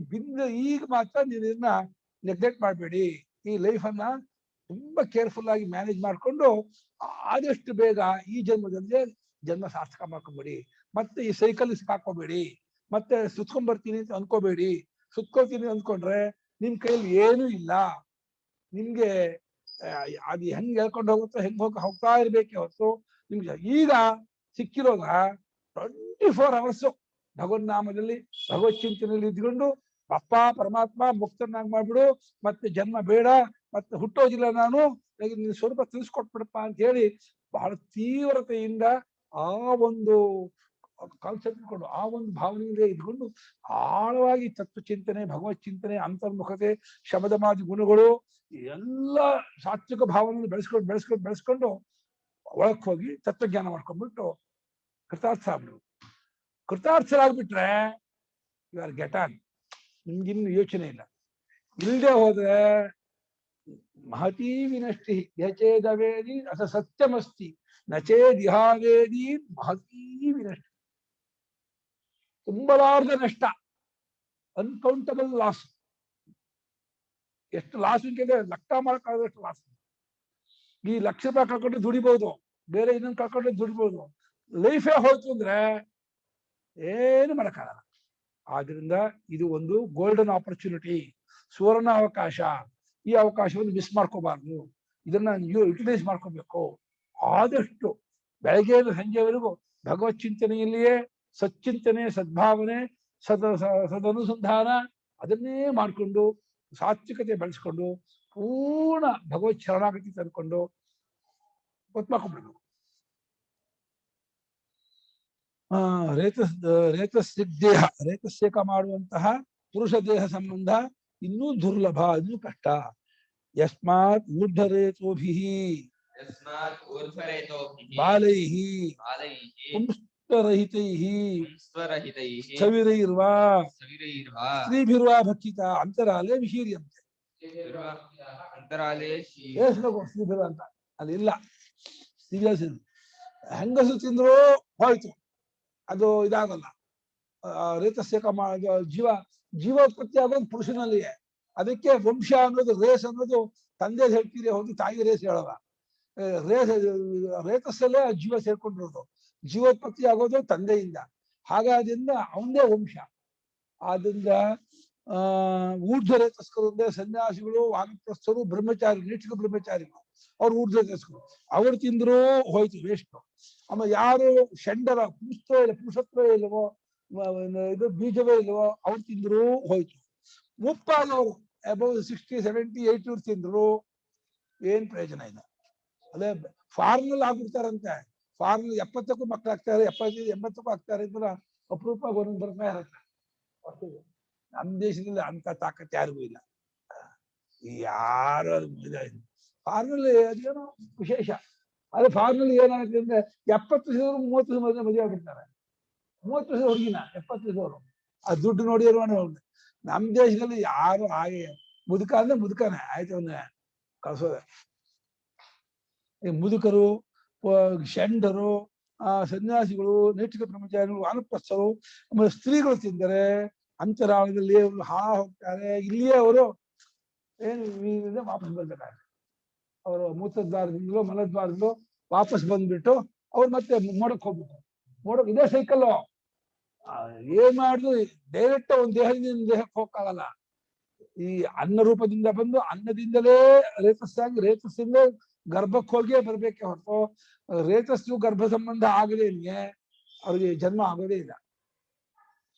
ಈಗ ಮಾತ್ರ ನೀವು ಇದನ್ನ ನೆಗ್ಲೆಕ್ಟ್ ಮಾಡಬೇಡಿ. ಈ ಲೈಫ್ ಅನ್ನ ತುಂಬಾ ಕೇರ್ಫುಲ್ ಆಗಿ ಮ್ಯಾನೇಜ್ ಮಾಡ್ಕೊಂಡು ಆದಷ್ಟು ಬೇಗ ಈ ಜನ್ಮದಲ್ಲಿ ಜನ್ಮ ಸಾರ್ಥಕ ಮಾಡ್ಕೊಂಬೇಡಿ. ಮತ್ತೆ ಈ ಸೈಕಲ್ ಹಾಕೋಬೇಡಿ, ಮತ್ತೆ ಸುತ್ಕೊಂಡ್ ಬರ್ತೀನಿ ಅಂತ ಅನ್ಕೋಬೇಡಿ. ಸುತ್ಕೊಳ್ತೀನಿ ಅಂದ್ಕೊಂಡ್ರೆ ನಿಮ್ ಕೈಯಲ್ಲಿ ಏನೂ ಇಲ್ಲ. ನಿಮ್ಗೆ ಅದು ಹೆಂಗ್ ಹೇಳ್ಕೊಂಡು ಹೋಗುತ್ತೋ ಹೆಂಗ್ ಹೋಗ್ತಾ ಇರ್ಬೇಕೆ ಹೊರತು ನಿಮ್ಗೆ ಈಗ ಸಿಕ್ಕಿರೋದ 24 hours ಭಗವನ್ ನಾಮದಲ್ಲಿ ಭಗವತ್ ಚಿಂತನೆಯಲ್ಲಿ ಇದ್ಕೊಂಡು ಅಪ್ಪ ಪರಮಾತ್ಮ ಮುಕ್ತನಾಗಿ ಮಾಡ್ಬಿಡು, ಮತ್ತೆ ಜನ್ಮ ಬೇಡ, ಮತ್ತೆ ಹುಟ್ಟೋದಿಲ್ಲ ನಾನು, ನಿನ್ನ ಸ್ವರೂಪ ತಿಳಿಸ್ಕೊಟ್ಬಿಡಪ್ಪ ಅಂತ ಹೇಳಿ ಬಹಳ ತೀವ್ರತೆಯಿಂದ ಆ ಒಂದು ಕಾನ್ಸೆಪ್ಟ್ ಇಟ್ಕೊಂಡು ಆ ಒಂದು ಭಾವನೆಯಿಂದ ಇದ್ಕೊಂಡು ಆಳವಾಗಿ ತತ್ವ ಚಿಂತನೆ, ಭಗವತ್ ಚಿಂತನೆ, ಅಂತರ್ಮುಖತೆ, ಶಮದಮಾದಿ ಗುಣಗಳು ಎಲ್ಲ ಸಾತ್ವಿಕ ಭಾವನೆಯನ್ನು ಬೆಳೆಸ್ಕೊಂಡು ಒಳಕ್ ಹೋಗಿ ತತ್ವಜ್ಞಾನ ಮಾಡ್ಕೊಂಡ್ಬಿಟ್ಟು ಕೃತಾರ್ಥ ಆಗ್ಬಿಡು. ಕೃತಾರ್ಥರಾಗ್ಬಿಟ್ರೆ ಯು ಆರ್ ಗೆಟ್ ಆನ್, ನಿಮ್ಗಿನ್ನು ಯೋಚನೆ ಇಲ್ಲ. ಇಲ್ಲದೆ ಹೋದ್ರೆ ಮಹತೀ ವಿನಷ್ಟಿ ಯಚೇದವೇದಿ ಅಥ ಸತ್ಯಮಸ್ತಿ ನಚೇದಿಹಾವೇದಿ ಮಹತೀ ವಿನಷ್ಟಿ. ತುಂಬಲಾರ್ದ ನಷ್ಟ, ಅನ್ಕೌಂಟಬಲ್ ಲಾಸ್. ಎಷ್ಟು ಲಾಸ್ ಇದೆ ಲೆಕ್ಕ ಮಾಡಕ್ಕಾಗದಷ್ಟು ಲಾಸ್. ಈ ಲಕ್ಷ ರೂಪಾಯಿ ಕಳ್ಕೊಂಡ್ರೆ ದುಡಿಬಹುದು, ಬೇರೆ ಇನ್ನೊಂದು ಕಳ್ಕೊಂಡ್ರೆ ದುಡಿಬಹುದು. ಲೈಫೇ ಹೋಯ್ತು ಅಂದ್ರೆ ಏನು ಮಾಡಕ್ಕಾಗಲ್ಲ. ಆದ್ರಿಂದ ಇದು ಒಂದು ಗೋಲ್ಡನ್ ಆಪರ್ಚುನಿಟಿ, ಸುವರ್ಣ ಅವಕಾಶ. ಈ ಅವಕಾಶವನ್ನು ಮಿಸ್ ಮಾಡ್ಕೋಬಾರ್ದು, ಇದನ್ನ ಯುಟಿಲೈಸ್ ಮಾಡ್ಕೋಬೇಕು. ಆದಷ್ಟು ಬೆಳಗ್ಗೆಯಿಂದ ಸಂಜೆವರೆಗೂ ಭಗವತ್ ಚಿಂತನೆಯಲ್ಲಿಯೇ ಸಚ್ಚಿಂತನೆ, ಸದ್ಭಾವನೆ, ಸದನುಸಂಧಾನ ಅದನ್ನೇ ಮಾಡಿಕೊಂಡು ಸಾತ್ವಿಕತೆ ಬೆಳೆಸ್ಕೊಂಡು ಪೂರ್ಣ ಭಗವತ್ ಶರಣಾಗತಿ ತಂದ್ಕೊಂಡು ಗೊತ್ತಾಕೊಂಡ್ಬಿಡ್ಬೇಕು. ರೇತಸ್ದೇಹ, ರೇತಸ್ಸೇಕ ಮಾಡುವಂತಹ ಪುರುಷ ದೇಹ ಸಂಬಂಧ ಇನ್ನೂ ದುರ್ಲಭ, ಇನ್ನೂ ಕಷ್ಟ. ಯಸ್ಮಾತ್ ಊರ್ಧ್ವರೇತೋಭಿಃ ಬಾಲೈಃ ಪುಂಸ್ತರಹಿತೈಃ ಸವಿರೈರ್ವಾ ಸ್ತ್ರೀಭಿರ್ವಾ ಭಕ್ಷಿತ ಅಂತರಾಲೇ ವಿಶೀರ್ಯಂತೆ. ಸ್ತ್ರೀಭಿರ ಅಂತ ಅಲ್ಲಿ ಇಲ್ಲ. ಹೆಂಗಸು ತಿಂದ್ರು ಹೋಯ್ತು, ಅದು ಇದಾಗಲ್ಲ. ರೇತಸ್ಸೇಕ ಜೀವೋತ್ಪತ್ತಿ ಆಗೋದು ಪುರುಷನಲ್ಲಿಯೇ. ಅದಕ್ಕೆ ವಂಶ ಅನ್ನೋದು, ರೇಸ್ ಅನ್ನೋದು ತಂದೆ ಹೇಳ್ತೀರಿ ಹೋಗಿ ತಾಯಿ ರೇಸ್ ಹೇಳಲ್ಲ. ರೇತಸ್ಸಲ್ಲೇ ಜೀವ ಸೇರ್ಕೊಂಡಿರೋದು. ಜೀವೋತ್ಪತ್ತಿ ಆಗೋದು ತಂದೆಯಿಂದ, ಹಾಗಾದ್ರಿಂದ ಅವನದೇ ವಂಶ. ಆದ್ರಿಂದ ಊರ್ಧ್ವ ರೇತಸ್ಕರು ಅಂದ್ರೆ ಸನ್ಯಾಸಿಗಳು, ವಾನಪ್ರಸ್ಥರು, ಬ್ರಹ್ಮಚಾರಿ, ನೈಷ್ಠಿಕ ಬ್ರಹ್ಮಚಾರಿಗಳು, ಅವ್ರು ಊರ್ಧ್ವ ರೇತಸ್ಕರು. ಅವ್ರು ತಿಂದ್ರು ಹೋಯ್ತು, ವೇಸ್ಟ್. ಆಮೇಲೆ ಯಾರು ಷಂಡರ ಪುರುಷತ್ವ ಇಲ್ಲವೋ, ಇದು ಬೀಜವೇ ಇಲ್ಲವೋ ಅವ್ರು ತಿಂದ್ರು ಹೋಯ್ತು. ಮುಪ್ಪಾದವರು ಅಬೌವ್ 60, 70, 80 ತಿಂದ್ರು ಏನ್ ಪ್ರಯೋಜನ ಇಲ್ಲ. ಅದೇ ಫಾರ್ಮಲ್ ಆಗ್ಬಿಡ್ತಾರಂತೆ. ಫಾರ್ಮಲ್ 70ಕ್ಕೂ ಮಕ್ಕಳಾಗ್ತಾರೆ, 75, 80ಕ್ಕೂ ಆಗ್ತಾರೆ ಅಂದ್ರೆ ಅಪರೂಪ ಒಂದೊಂದು ಬರ್ತಾ ಇರತ್ತೆ. ನಮ್ಮ ದೇಶದಲ್ಲಿ ಅಂತ ತಾಕತ್ ಯಾರಿಗೂ ಇಲ್ಲ. ಯಾರು ಫಾರ್ಮಲ್ ಅದೇನೋ ವಿಶೇಷ. ಅದು ಫಾರ್ಮಲ್ ಏನಾಗುತ್ತೆ ಅಂದ್ರೆ 70 30 ಮದುವೆ ಆಗ್ಬಿಡ್ತಾರೆ. 30 ಹುಡುಗಿನ 70 ಆ ದುಡ್ಡು ನೋಡಿ ನಮ್ಮ ದೇಶದಲ್ಲಿ ಯಾರು ಹಾಗೆ ಮುದುಕ ಅಂದ್ರೆ ಮುದುಕನೇ ಆಯ್ತು, ಅವನ್ನ ಕಳ್ಸೋದೆ. ಈ ಮುದುಕರು, ಷಂಡರು, ಸನ್ಯಾಸಿಗಳು, ನೈಷ್ಠಿಕ ಬ್ರಹ್ಮಚಾರಿಗಳು, ವಾನಪ್ರಸ್ಥರು, ಆಮೇಲೆ ಸ್ತ್ರೀಗಳು ತಿಂದರೆ ಅಂತರಾಳದಲ್ಲಿ ಹೋಗ್ತಾರೆ. ಇಲ್ಲಿಯೇ ಅವರು ಏನು ವಾಪಸ್ ಬರ್ಬೇಕಾದ್ರೆ ಅವರು ಮೂತ್ರದ್ವಾರದಿಂದಲೋ ಮಲದ್ವಾರದಿಂದಲೋ ವಾಪಸ್ ಬಂದ್ಬಿಟ್ಟು ಅವ್ರು ಮತ್ತೆ ಮೋಡಕ್ ಹೋಗ್ಬಿಟ್ಟು ಮೋಡಕ್ ಇದೇ ಸೈಕಲ್. ಏನ್ ಮಾಡುದು, ಡೈರೆಕ್ಟ್ ಒಂದ್ ದೇಹದಿಂದ ದೇಹಕ್ಕೆ ಹೋಗಕ್ಕಾಗಲ್ಲ. ಈ ಅನ್ನ ರೂಪದಿಂದ ಬಂದು ಅನ್ನದಿಂದಲೇ ರೇತಸ್ಸಾಗಿ, ರೇತಸ್ಸಿಂದ ಗರ್ಭಕ್ಕೆ ಹೋಗಿಯೇ ಬರ್ಬೇಕೆ ಹೊರತು ರೇತಸ್ಸು ಗರ್ಭ ಸಂಬಂಧ ಆಗಲೇ ಇಲ್ಲಿಗೆ ಅವ್ರಿಗೆ ಜನ್ಮ ಆಗೋದೇ ಇಲ್ಲ.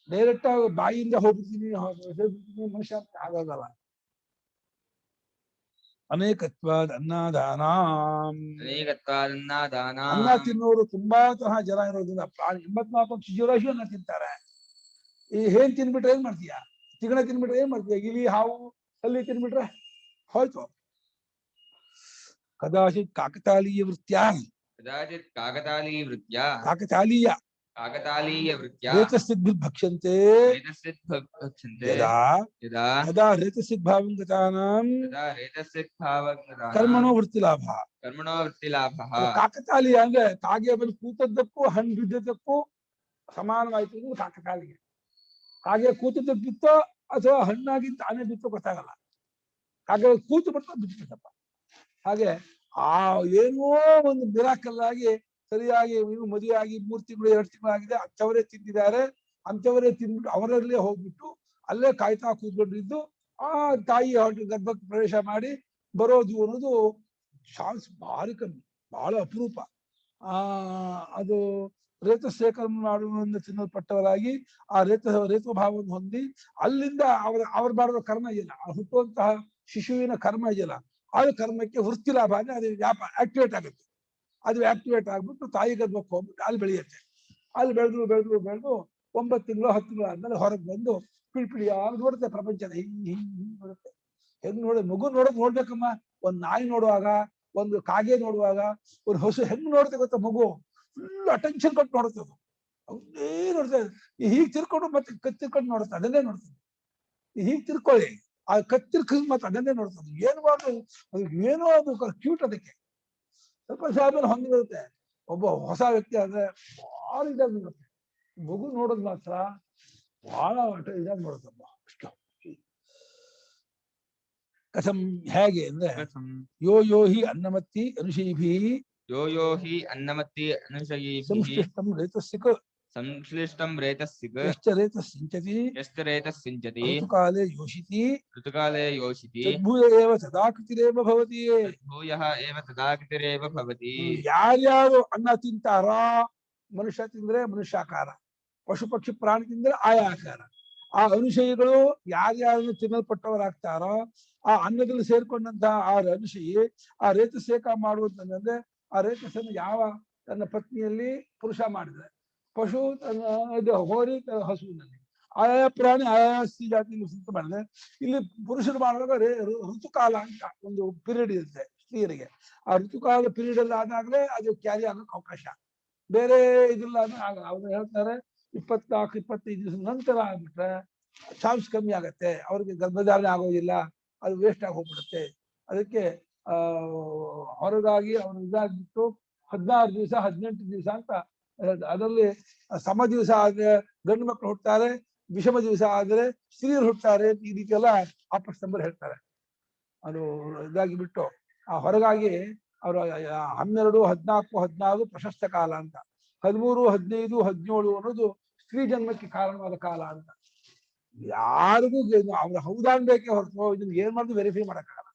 ಡೈರೆಕ್ಟ್ ಆಗಿ ಬಾಯಿಯಿಂದ ಹೋಗ್ಬಿಡ್ತೀನಿ ಮನುಷ್ಯ ಆಗೋದಲ್ಲ. ಅನೇಕತ್ವಾದ ಅನ್ನದಾನ, ಅನ್ನ ತಿನ್ನೋರು ತುಂಬಾ ತರಹ ಜನ ಇರೋದ್ರಿಂದ 84 ಜೀವರಾಶಿ ಅನ್ನ ತಿಂತಾರೆ. ಈ ಏನ್ ತಿನ್ಬಿಟ್ರೆ ಏನ್ ಮಾಡ್ತೀಯ? ತಿಗಣೆ ತಿನ್ಬಿಟ್ರೆ ಏನ್ ಮಾಡ್ತೀಯ? ಇಲಿ, ಹಾವು, ಹಲ್ಲಿ ತಿನ್ಬಿಟ್ರೆ ಹೋಯ್ತು. ಕದಾಚಿತ್ ಕಾಕತಾಳೀಯ ವೃತ್ಯ ರೇತಸ್ಸಿದ್ಭಿರ್ಭಕ್ಷ್ಯಂತೆ ಯದಾ ರೇತಸ್ಸಿದ್ಭಾವಂ ಗತಾನಾಂ ಕರ್ಮಣೋ ವೃತ್ತಿಲಾಭ. ಕಾಕತಾಳೀಯ ಅಂದ್ರೆ ಕಾಗೆ ಬಂದು ಕೂತದ್ದಕ್ಕೂ ಹಣ್ಣು ಬಿದ್ದದ್ದಕ್ಕೂ ಸಮಾನವಾಯ್ತು ಕಾಕತಾಳೀಯ. ಕಾಗೆ ಕೂತದ್ದಕ್ಕೆ ಬಿತ್ತೋ ಅಥವಾ ಹಣ್ಣಾಗಿ ತಾನೇ ಬಿತ್ತೋ ಗೊತ್ತಾಗಲ್ಲ. ಕಾಗೆ ಕೂತು ಬಿಟ್ಟು ಬಿತ್ತಪ್ಪ. ಹಾಗೆ ಆ ಏನೋ ಒಂದು ಮಿರಾಕಲ್ ಆಗಿ ಸರಿಯಾಗಿ ಮದುವೆಯಾಗಿ 3 ತಿಂಗಳು 2 ತಿಂಗಳಾಗಿದೆ, ಅಂಥವರೇ ತಿಂದಿದ್ದಾರೆ. ಅಂಥವರೇ ತಿಂದ್ಬಿಟ್ಟು ಅವರಲ್ಲೇ ಹೋಗ್ಬಿಟ್ಟು ಅಲ್ಲೇ ಕಾಯ್ತಾ ಕೂತ್ಕೊಂಡಿದ್ದು ಆ ತಾಯಿ ಗರ್ಭಕ್ಕೆ ಪ್ರವೇಶ ಮಾಡಿ ಬರೋದು ಅನ್ನೋದು ಚಾನ್ಸ್ ಭಾರಿ ಕಮ್ಮಿ, ಬಹಳ ಅಪರೂಪ. ಅದು ರೇತಸ್ಸೇಕರಣ ಮಾಡುವುದನ್ನು ತಿನ್ನಲ್ಪಟ್ಟವರಾಗಿ ಆ ರೇತಭಾವವನ್ನು ಹೊಂದಿ ಅಲ್ಲಿಂದ ಅವ್ರು ಮಾಡಿರೋ ಕರ್ಮ ಇದೆಯಲ್ಲ, ಹುಟ್ಟುವಂತಹ ಶಿಶುವಿನ ಕರ್ಮ ಇದೆಯಲ್ಲ, ಅದು ಕರ್ಮಕ್ಕೆ ವೃತ್ತಿ ಲಾಭ ಅಂದ್ರೆ ಅದು ಆಕ್ಟಿವೇಟ್ ಆಗುತ್ತೆ. ಅದು ಆಕ್ಟಿವೇಟ್ ಆಗ್ಬಿಟ್ಟು ತಾಯಿ ಗರ್ಭಕ್ಕೆ ಹೋಗ್ಬಿಟ್ಟು ಅಲ್ಲಿ ಬೆಳೆಯುತ್ತೆ. ಅಲ್ಲಿ ಬೆಳೆದು 9 ತಿಂಗಳು 10 ತಿಂಗಳು ಆದ್ಮೇಲೆ ಹೊರಗೆ ಬಂದು ಪಿಳಿಯಾಗಿ ನೋಡುತ್ತೆ ಪ್ರಪಂಚನ. ಹಿಂಗ್ ನೋಡುತ್ತೆ. ಹೆಂಗ್ ಮಗು ನೋಡ್ಬೇಕಮ್ಮ. ಒಂದ್ ನಾಯಿ ನೋಡುವಾಗ, ಒಂದು ಕಾಗೆ ನೋಡುವಾಗ, ಒಂದು ಹಸು ಹೆಂಗ್ ನೋಡುತ್ತೆ ಗೊತ್ತಾ ಮಗು? ಫುಲ್ ಅಟೆನ್ಷನ್ ಕೊಟ್ಟು ನೋಡುತ್ತೆ ಅದು. ಅವನ್ನೇ ನೋಡ್ತಾ ಹೀಗ್ ತಿರ್ಕೊಂಡು ಮತ್ತೆ ಕತ್ತಿರ್ಕೊಂಡು ನೋಡುತ್ತೆ, ಅದನ್ನೇ ನೋಡ್ತದೆ. ಹೀಗ್ ತಿರ್ಕೊಳ್ಳಿ, ಆ ಕತ್ತಿರ್ಕ ಮತ್ತೆ ಅದನ್ನೇ ನೋಡ್ತದೆ. ಏನು ಮಾಡೋದು ಅದು, ಏನೋ ಅದು ಕ್ಯೂಟ್. ಅದಕ್ಕೆ ಸ್ವಲ್ಪ ಆದ್ಮೇಲೆ ಹೊಂದಿರುತ್ತೆ. ಒಬ್ಬ ಹೊಸ ವ್ಯಕ್ತಿ ಆದ್ರೆ ಬಹಳ ಇದಾಗಿರುತ್ತೆ. ಮಗು ನೋಡೋದ್ ಮಾತ್ರ ಬಹಳ ಇದಾಗಿ ನೋಡುತ್ತಮ್ಮ. ಅಷ್ಟು ಕಥಂ ಹೇಗೆ ಅಂದ್ರೆ ಯೋ ಹಿ ಅನ್ನಮತ್ತಿ ಅನುಶೈಭಿ ಸಂಶ್ಲಿಷ್ಟಂ ರೇತಸ್ಸಿಕ್ ಯಶ್ಚ ರೇತಸ್ಸಿಂಚತಿ ಋತುಕಾಲೇ ಯೋಷಿತಿ ತದ್ಭೂಯ ಏವ ತದಾಕೃತಿರೇವ ಭವತಿ. ಯಾರ್ಯಾರು ಅನ್ನ ತಿಂತಾರ, ಮನುಷ್ಯ ತಿಂದ್ರೆ ಮನುಷ್ಯಾಕಾರ, ಪಶು ಪಕ್ಷಿ ಪ್ರಾಣಿ ತಿಂದ್ರೆ ಆಯಾ ಆಕಾರ. ಆ ಅನುಶಯಿಗಳು ಯಾರ್ಯಾರನ್ನು ತಿನ್ನಲ್ಪಟ್ಟವರಾಗ್ತಾರೋ ಆ ಅನ್ನದಲ್ಲಿ ಸೇರ್ಕೊಂಡಂತಹ ಆ ಅನುಶಯಿ ಆ ರೇತಸೇಕ ಮಾಡುವಂತಂದ್ರೆ ಆ ರೇತಸನ್ನು ಯಾವ ತನ್ನ ಪತ್ನಿಯಲ್ಲಿ ಪುರುಷ ಮಾಡಿದ್ರೆ, ಪಶು ತನ್ನ ಹೋರಿ ಹಸುವಿನಲ್ಲಿ, ಆಯಾ ಪ್ರಾಣಿ ಆಯಾ ಸ್ತ್ರೀ ಜಾತಿಯಲ್ಲಿ ಸಿದ್ಧ ಮಾಡಿದ್ರೆ. ಇಲ್ಲಿ ಪುರುಷರು ಮಾಡುವಾಗ ಋತುಕಾಲ ಅಂತ ಒಂದು ಪೀರಿಯಡ್ ಇರುತ್ತೆ ಸ್ತ್ರೀಯರಿಗೆ. ಆ ಋತುಕಾಲದ ಪೀರಿಯಡ್ ಅಲ್ಲಿ ಆದಾಗಲೇ ಅದು ಕ್ಯಾರಿ ಆಗೋಕೆ ಅವಕಾಶ. ಬೇರೆ ಇದಿಲ್ಲ ಅಂದ್ರೆ ಅವ್ರು ಹೇಳ್ತಾರೆ 24-25 ದಿವಸ ನಂತರ ಆಗ್ಬಿಟ್ರೆ ಚಾನ್ಸ್ ಕಮ್ಮಿ ಆಗತ್ತೆ, ಅವ್ರಿಗೆ ಗರ್ಭಧಾರಣೆ ಆಗೋದಿಲ್ಲ, ಅದು ವೇಸ್ಟ್ ಆಗಿ ಹೋಗ್ಬಿಡುತ್ತೆ. ಅದಕ್ಕೆ ಹೊರಗಾಗಿ ಅವ್ರು ಇದಾಗ್ಬಿಟ್ಟು 16 ದಿವಸ 18 ದಿವಸ ಅಂತ ಅದರಲ್ಲಿ ಸಮ ದಿವಸ ಆದ್ರೆ ಗಂಡು ಮಕ್ಕಳು ಹುಟ್ಟುತ್ತಾರೆ, ವಿಷಮ ದಿವಸ ಆದ್ರೆ ಸ್ತ್ರೀಯರು ಹುಟ್ಟುತ್ತಾರೆ. ಈ ರೀತಿಯೆಲ್ಲ ಆಪಸ್ತಂಬರ್ ಹೇಳ್ತಾರೆ. ಅದು ಇದಾಗಿ ಬಿಟ್ಟು ಆ ಹೊರಗಾಗಿ ಅವರು 12, 14, 16 ಪ್ರಶಸ್ತ ಕಾಲ ಅಂತ, 13, 15, 17 ಅನ್ನೋದು ಸ್ತ್ರೀ ಜನ್ಮಕ್ಕೆ ಕಾರಣವಾದ ಕಾಲ ಅಂತ. ಯಾರಿಗೂ ಅವ್ರು ಹೌದಾನ್ಬೇಕೇ ಹೊರತು ಇದನ್ನ ಏನ್ ಮಾಡಿದ್ರು ವೆರಿಫೈ ಮಾಡಕ್ಕಾಗಲ್ಲ.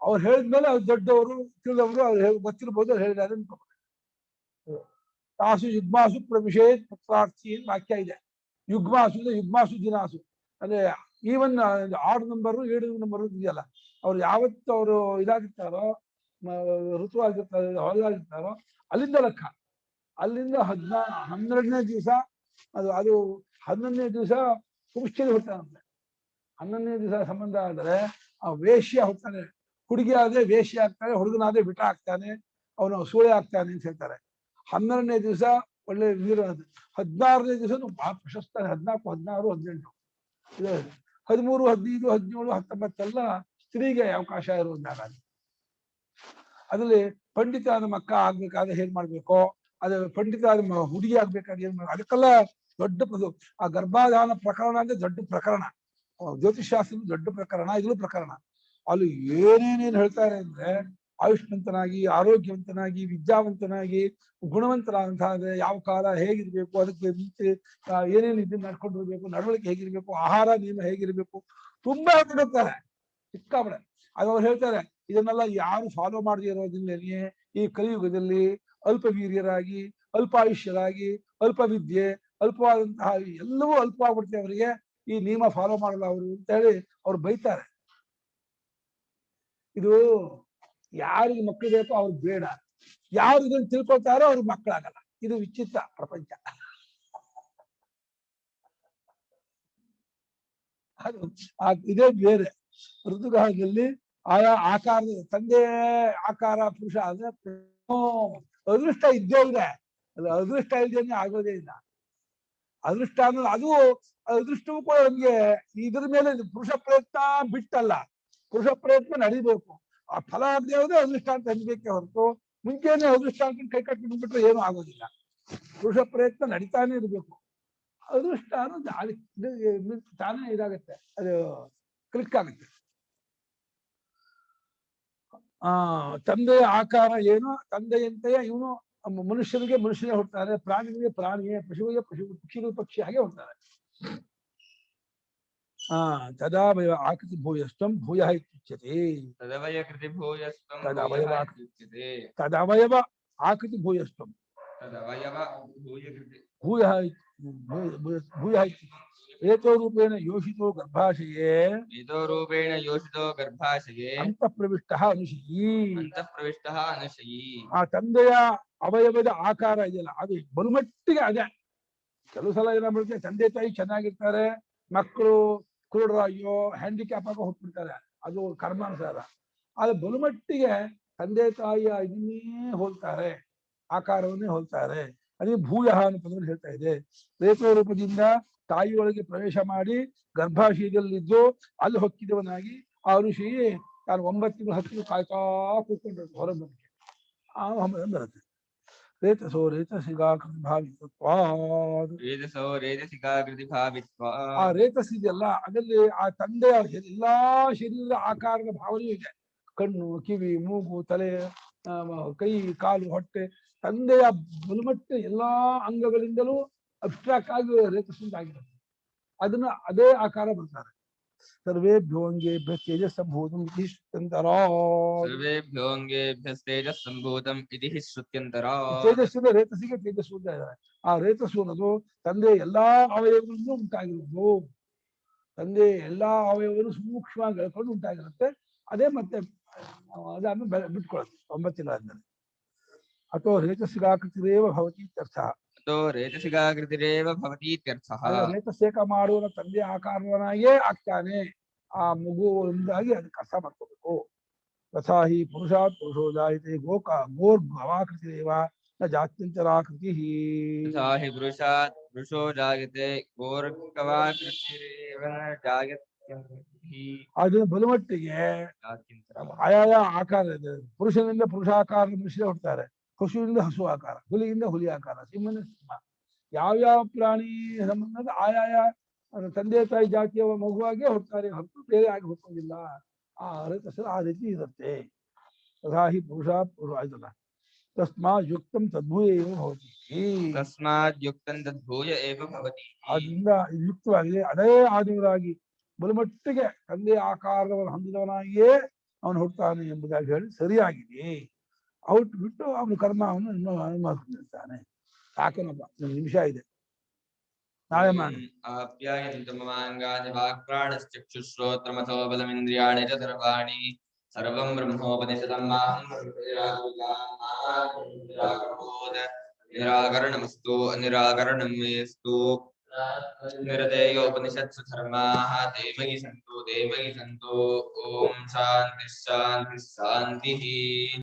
ಅವ್ರು ಹೇಳಿದ್ಮೇಲೆ ಅವ್ರು ದೊಡ್ಡವರು ತಿಳಿದವರು ಅವ್ರು ಗೊತ್ತಿರ್ಬೋದು, ಅವ್ರು ಹೇಳಿದಾರೆ. ತಾಸು ಯುಗ್ಮಾಸು ಪ್ರವಿಶೇತ್ ಪುತ್ರಾರ್ಥಿ ವಾಕ್ಯ ಇದೆ. ಯುಗ್ಮಾಸು ದಿನಾಸು ಅಂದ್ರೆ ಈವನ್ 6 ನಂಬರು 7 ನಂಬರು ಇದೆಯಲ್ಲ, ಅವ್ರು ಯಾವತ್ತು ಅವರು ಇದಾಗಿರ್ತಾರೋ, ಋತುವಾಗಿರ್ತಾರೋ, ಹೊರಗಾಗಿರ್ತಾರೋ ಅಲ್ಲಿಂದ ಲೆಕ್ಕ. ಅಲ್ಲಿಂದ 12ನೇ ದಿವಸ ಅದು 11ನೇ ದಿವಸ ಪುರುಷರು ಹುಡ್ತಾನಂತೆ. 11ನೇ ದಿವಸ ಸಂಬಂಧ ಆದರೆ ಆ ವೇಶ್ಯ ಹುಡ್ತಾನೆ. ಹುಡುಗಿ ಆದ್ರೆ ವೇಶ್ಯ ಆಗ್ತಾನೆ, ಹುಡುಗನಾದ್ರೆ ಬಿಟ ಆಗ್ತಾನೆ, ಅವನು ಸೂಳೆ ಆಗ್ತಾನೆ ಅಂತ ಹೇಳ್ತಾರೆ. 12ನೇ ದಿವಸ ಒಳ್ಳೆ ವೀರ. 16ನೇ ದಿವಸ ಬಹಳ ಪ್ರಶಸ್ತ. 14, 16, 18, 13, 15, 17, 19 ಎಲ್ಲ ಸ್ತ್ರೀಗೆ ಅವಕಾಶ ಇರುವಂತಾಗ. ಅದ್ರಲ್ಲಿ ಪಂಡಿತ ಆದ ಮಕ್ಕ ಆಗ್ಬೇಕಾದ್ರೆ ಹೇಗ್ ಮಾಡ್ಬೇಕು, ಅದು ಪಂಡಿತ ಆದ ಹುಡುಗಿ ಆಗ್ಬೇಕಾದ್ರೆ ಏನ್ ಮಾಡ್ಬೇಕು, ಅದಕ್ಕೆಲ್ಲ ದೊಡ್ಡ ಆ ಗರ್ಭಾಧಾನ ಪ್ರಕರಣ ಅಂದ್ರೆ ದೊಡ್ಡ ಪ್ರಕರಣ. ಜ್ಯೋತಿಷಾಸ್ತ್ರದ ದೊಡ್ಡ ಪ್ರಕರಣ, ಇದ್ರೂ ಪ್ರಕರಣ. ಅಲ್ಲಿ ಏನೇನೇನು ಹೇಳ್ತಾರೆ ಅಂದ್ರೆ ಆಯುಷ್ಮಂತನಾಗಿ, ಆರೋಗ್ಯವಂತನಾಗಿ, ವಿದ್ಯಾವಂತನಾಗಿ, ಗುಣವಂತನಾದಂತಹ ಯಾವ ಕಾಲ ಹೇಗಿರ್ಬೇಕು, ಅದಕ್ಕೆ ಏನೇನು ಇದನ್ನ ನಡ್ಕೊಂಡಿರ್ಬೇಕು, ನಡವಳಿಕೆ ಹೇಗಿರ್ಬೇಕು, ಆಹಾರ ನಿಯಮ ಹೇಗಿರ್ಬೇಕು, ತುಂಬಾ ಹೇಳ್ತಾರೆ ಸಿಕ್ಕಾಬಳೆ. ಅದು ಅವ್ರು ಹೇಳ್ತಾರೆ ಇದನ್ನೆಲ್ಲ ಯಾರು ಫಾಲೋ ಮಾಡದೇ ಇರೋದ್ರಿಂದಲೇ ಈ ಕಲಿಯುಗದಲ್ಲಿ ಅಲ್ಪವೀರ್ಯರಾಗಿ, ಅಲ್ಪಾಯುಷ್ಯರಾಗಿ, ಅಲ್ಪ ವಿದ್ಯೆ, ಅಲ್ಪವಾದಂತಹ ಎಲ್ಲವೂ ಅಲ್ಪವಾಗ್ಬಿಡ್ತೇವೆ ಅವರಿಗೆ, ಈ ನಿಯಮ ಫಾಲೋ ಮಾಡಲ್ಲ ಅವರು ಅಂತ ಹೇಳಿ ಅವ್ರು ಬೈತಾರೆ. ಇದು ಯಾರಿಗೆ ಮಕ್ಕಳು ಬೇಕೋ ಅವ್ರಿಗೆ ಬೇಡ, ಯಾರು ಇದನ್ನು ತಿಳ್ಕೊಳ್ತಾರೋ ಅವ್ರಿಗೆ ಮಕ್ಕಳಾಗಲ್ಲ. ಇದು ವಿಚಿತ್ರ ಪ್ರಪಂಚ. ಅದು ಇದೇ ಬೇರೆ. ಋತುಕಾಲದಲ್ಲಿ ಆಯಾ ಆಕಾರದ ತಂದೆ ಆಕಾರ ಪುರುಷ ಆದ್ರೆ ಅದೃಷ್ಟ ಇದ್ದೇ ಇದೆ. ಅದು ಅದೃಷ್ಟ ಇಲ್ದೇನೆ ಆಗೋದೇ ಇಲ್ಲ. ಅದೃಷ್ಟ ಅನ್ನೋದು ಅದು ಅದೃಷ್ಟವೂ ಕೂಡ ನಮ್ಗೆ ಇದ್ರ ಮೇಲೆ ಪುರುಷ ಪ್ರಯತ್ನ ಬಿಟ್ಟಲ್ಲ, ಪುರುಷ ಪ್ರಯತ್ನ ನಡಿಬೇಕು. ಆ ಫಲ ಆಗದೆ ಹೋದ್ರೆ ಅದೃಷ್ಟ ಅಂತ ಅನ್ಬೇಕೆ ಹೊರತು ಮುಂಚೆನೆ ಅದೃಷ್ಟ ಅಂತ ಕೈ ಕಟ್ಟಿ ಬಿಟ್ಬಿಟ್ರೆ ಏನೂ ಆಗೋದಿಲ್ಲ. ಪುರುಷ ಪ್ರಯತ್ನ ನಡೀತಾನೆ ಇರ್ಬೇಕು. ಅದೃಷ್ಟ ಅನ್ನೋದು ತಾನೇ ಇದಾಗತ್ತೆ, ಅದು ಕ್ಲಿಕ್ ಆಗುತ್ತೆ. ತಂದೆಯ ಆಕಾರ ಏನು, ತಂದೆಯಂತೆಯೇ ಇವನು ಮನುಷ್ಯನಿಗೆ ಮನುಷ್ಯನೇ ಹುಡ್ತಾರೆ, ಪ್ರಾಣಿಗಳಿಗೆ ಪ್ರಾಣಿಯೇ, ಪಶುವಿಗೆ ಪಕ್ಷಿಗಳು ಪಕ್ಷಿ ಹಾಗೆ ಹುಡ್ತಾರೆ. ತದಾವಯವ ಆಕೃತಿ ಭೂಯಸ್ತ್ವಂ ಭೂಯ ಇತ್ಯುಚ್ಯತೆ. ತದವಯವ ಆಕೃತಿ ಭೂಯಸ್ತ್ವಂ ಭೂಯ ಏತೋರೂಪೇಣ ಯೋಷಿತೋ ಗರ್ಭಾಶಯೇ ಏತೋ ರೂಪೇಣ ಯೋಷಿತೋ ಗರ್ಭಾಶಯೇ ಅಂತಃಪ್ರವಿಷ್ಟಃ ಅನುಶಯೀ. ಅಂತಃಪ್ರವಿಷ್ಟಃ ಅನುಶಯೀ. ಆ ತಂದೆಯ ಅವಯವದ ಆಕಾರ ಇದೆಯಲ್ಲ ಅದು ಬಲುಮಟ್ಟಿಗೆ ಅದೇ. ಕೆಲವು ಸಲ ಏನಾಗ್ಬಿಡುತ್ತೆ, ತಂದೆ ತಾಯಿ ಚೆನ್ನಾಗಿರ್ತಾರೆ, ಮಕ್ಕಳು ಕುರುಡರಾಗಿಯೋ ಹ್ಯಾಂಡಿಕ್ಯಾಪ್ ಆಗೋ ಹೋಗ್ಬಿಡ್ತಾರೆ, ಅದು ಕರ್ಮಾನುಸಾರ. ಆದ್ರೆ ಬಲುಮಟ್ಟಿಗೆ ತಂದೆ ತಾಯಿಯ ಇದನ್ನೇ ಹೋಲ್ತಾರೆ, ಆಕಾರವನ್ನೇ ಹೋಲ್ತಾರೆ. ಅದೇ ಭೂಯ ಅನ್ನೋ ಪದದಲ್ಲಿ ಹೇಳ್ತಾ ಇದೆ. ರೇತೋ ರೂಪದಿಂದ ತಾಯಿಯೊಳಗೆ ಪ್ರವೇಶ ಮಾಡಿ ಗರ್ಭಾಶಯದಲ್ಲಿದ್ದು ಅಲ್ಲಿ ಹೊಕ್ಕಿದವನಾಗಿ ಆ ಋಷಿ ತಾನು 9 ತಿಂಗಳು 10 ತಿಂಗಳು ಕಾಯ್ತಾ ಕೂತ್ಕೊಂಡಿರುತ್ತೆ ಹೊರ ಬರಕ್ಕೆ. ಆ ಬರುತ್ತೆ. ರೇತಸೋ ರೇತಸಿಗಾಕೃತಿ ಭಾವಿತ್ವಾದ್. ರೇತಸೋ ರೇತಸಿಕಾಕೃತಿ ಭಾವಿತ್ವಾತ್. ಆ ರೇತಸ್ ಇದೆಯಲ್ಲ ಅದರಲ್ಲಿ ಆ ತಂದೆಯ ಎಲ್ಲಾ ಶರೀರದ ಆಕಾರದ ಭಾವನೆಯೂ ಇದೆ. ಕಣ್ಣು, ಕಿವಿ, ಮೂಗು, ತಲೆ, ಕೈ, ಕಾಲು, ಹೊಟ್ಟೆ, ತಂದೆಯ ಬಲುಮಟ್ಟ ಎಲ್ಲಾ ಅಂಗಗಳಿಂದಲೂ ಅಬ್ಸ್ಟ್ರಾಕ್ಟ್ ಆಗಿ ರೇತಸ್ಸಿಂದಾಗಿರುತ್ತೆ. ಅದನ್ನ ಅದೇ ಆಕಾರ ಬರ್ತಾರೆ. ಸರ್ವೇಭ್ಯೋಂಗೇಭ್ಯ ತೇಜಸ್ಸಂಭೂತಂ ಇತಿ ಶ್ರುತ್ಯಂತರಾತ್. ಸರ್ವೇಭ್ಯೋಂಗೇಭ್ಯಸ್ತೇಜಸ್ಸಂಭೂತಂ ಇತಿ ಶ್ರುತ್ಯಂತರಾತ್. ತೇಜಸ್ಸಿನ ರೇತಸ್ಸಿಗೆ ತೇಜಸ್ಸು ಅಂತ ಇದ್ದಾರೆ. ಆ ರೇತಸ್ಸು ಅನ್ನೋದು ತಂದೆ ಎಲ್ಲಾ ಅವಯವಗಳಿಂದ ಉಂಟಾಗಿರೋದು. ತಂದೆ ಎಲ್ಲಾ ಅವಯವಗಳು ಸೂಕ್ಷ್ಮವಾಗಿ ಹೇಳ್ಕೊಂಡು ಉಂಟಾಗಿರುತ್ತೆ. ಅದೇ ಮತ್ತೆ ಅದಾದ್ಮೇಲೆ ಬಿಟ್ಕೊಳ್ಳುತ್ತೆ 9 ತಿಂಗಳಾದ್ಮೇಲೆ. ಅಥವಾ ರೇತಸ್ಸಿಗಾಕೃತಿರೇವ ಭವತಿ ಇತ್ಯರ್ಥ. ಅಥೋ ರೇತಸಿಕಾಕೃತಿರೇವ ಭವತಿ ಇತ್ಯರ್ಥಃ. ರೇತಸೇಕ ಮಾಡುವ ತಂದೆ ಆಕಾರವನಾಗೇ ಆಗ್ತಾನೆ ಆ ಮಗುವಿಂದಾಗಿ ಅದಕ್ಕೆ ಅರ್ಥ ಮಾಡ್ಕೋಬೇಕು. ತಥಾ ಹಿ ಪುರುಷಾತ್ ಪುರುಷೋ ಜಾಯತೆ ಗೋರ್ಗವಾಕೃತಿರೇವ ನ ಜಾತ್ಯಂತರಾಕೃತಿ. ತಥಾ ಹಿ ಪುರುಷಾತ್ ಪುರುಷೋ ಜಾಯತೆ ಗೋರ್ಗವಾಕೃತಿರೇವ ನ ಜಾಯತ್ಯಂತರಾಕೃತಿ. ಅದನ್ನ ಬಲಮಟ್ಟಿಗೆ ಜಾತ್ಯಂತರಾಕೃತಿ. ಆಯಾಯ ಆಕಾರ ಇದೆ. ಪುರುಷನಿಂದ ಪುರುಷಾಕಾರ ಮನುಷ್ಯರೇ ಹುಡ್ತಾರೆ, ಹಸುವಿನಿಂದ ಹಸು ಆಕಾರ, ಹುಲಿಯಿಂದ ಹುಲಿ ಆಕಾರ, ಸಿಂಹನ ಸಿಂಹ. ಯಾವ್ಯಾವ ಪ್ರಾಣಿ ಸಂಬಂಧದ ಆಯಾಯ ತಂದೆ ತಾಯಿ ಜಾತಿಯ ಮಗುವಾಗೇ ಹುಡ್ತಾರೆ ಹೊರತು ಬೇರೆ ಆಗಿ ಹುಟ್ಟೋದಿಲ್ಲ. ಆ ರೇತಸ್ಸು ಆ ರೀತಿ ಇರುತ್ತೆ. ತಥಾ ಹಿ ಪುರುಷ ಪುರುಷ ಆಯ್ತಲ್ಲ. ತಸ್ಮಾತ್ ಯುಕ್ತಂ ತದ್ಭೂಯ ಏವ ಭವತಿ. ತಸ್ಮಾತ್ ಯುಕ್ತಂ ತದ್ಭೂಯ ಏವ ಭವತಿ. ಆದ್ರಿಂದ ಇದು ಯುಕ್ತವಾಗಿದೆ. ಅದೇ ಆದಿವರಾಗಿ ಬಲಮಟ್ಟಿಗೆ ತಂದೆಯ ಆಕಾರವನ್ನು ಹೊಂದಿದವನಾಗಿಯೇ ಅವನು ಹುಡ್ತಾನೆ ಎಂಬುದಾಗಿ ಹೇಳಿ ಸರಿಯಾಗಿದೆ. ಔಟ್ ಬಿಟ್ಟು ಅವನು ಕರ್ಮವನ್ನು ಮಾಡ್ಕೊಂಡಿರ್ತಾನೆ. ಸಾಕನಪ್ಪ, 1 ನಿಮಿಷ ಇದೆ, ನಾಳೆ ಮಾಡಿ. ಆಪ್ಯಾಯಂತು ಮಮಾಂಗಾನಿ ವಾಕ್ಪ್ರಾಣಶ್ಚಕ್ಷುಶ್ರೋತ್ರಮಥೋ ಬಲಮಿಂದ್ರಿಯಾಣಿ ಚ ಸರ್ವಾಣಿ ಸರ್ವಂ ಬ್ರಹ್ಮೋಪನಿಷದಂ ಮಾಹಂ ನಿರಾಕರಣಮಸ್ತು ನಿರಾಕರಣಂ ಮೇಸ್ತು. ನಿರತೇಯೋಪನಿಷತ್ಸು ಧರ್ಮಾಃ ತೇ ಮಯಿ ಸಂತು. ಓಂ ಶಾಂತಿ ಶಾಂತಿ ಶಾಂತಿಃ.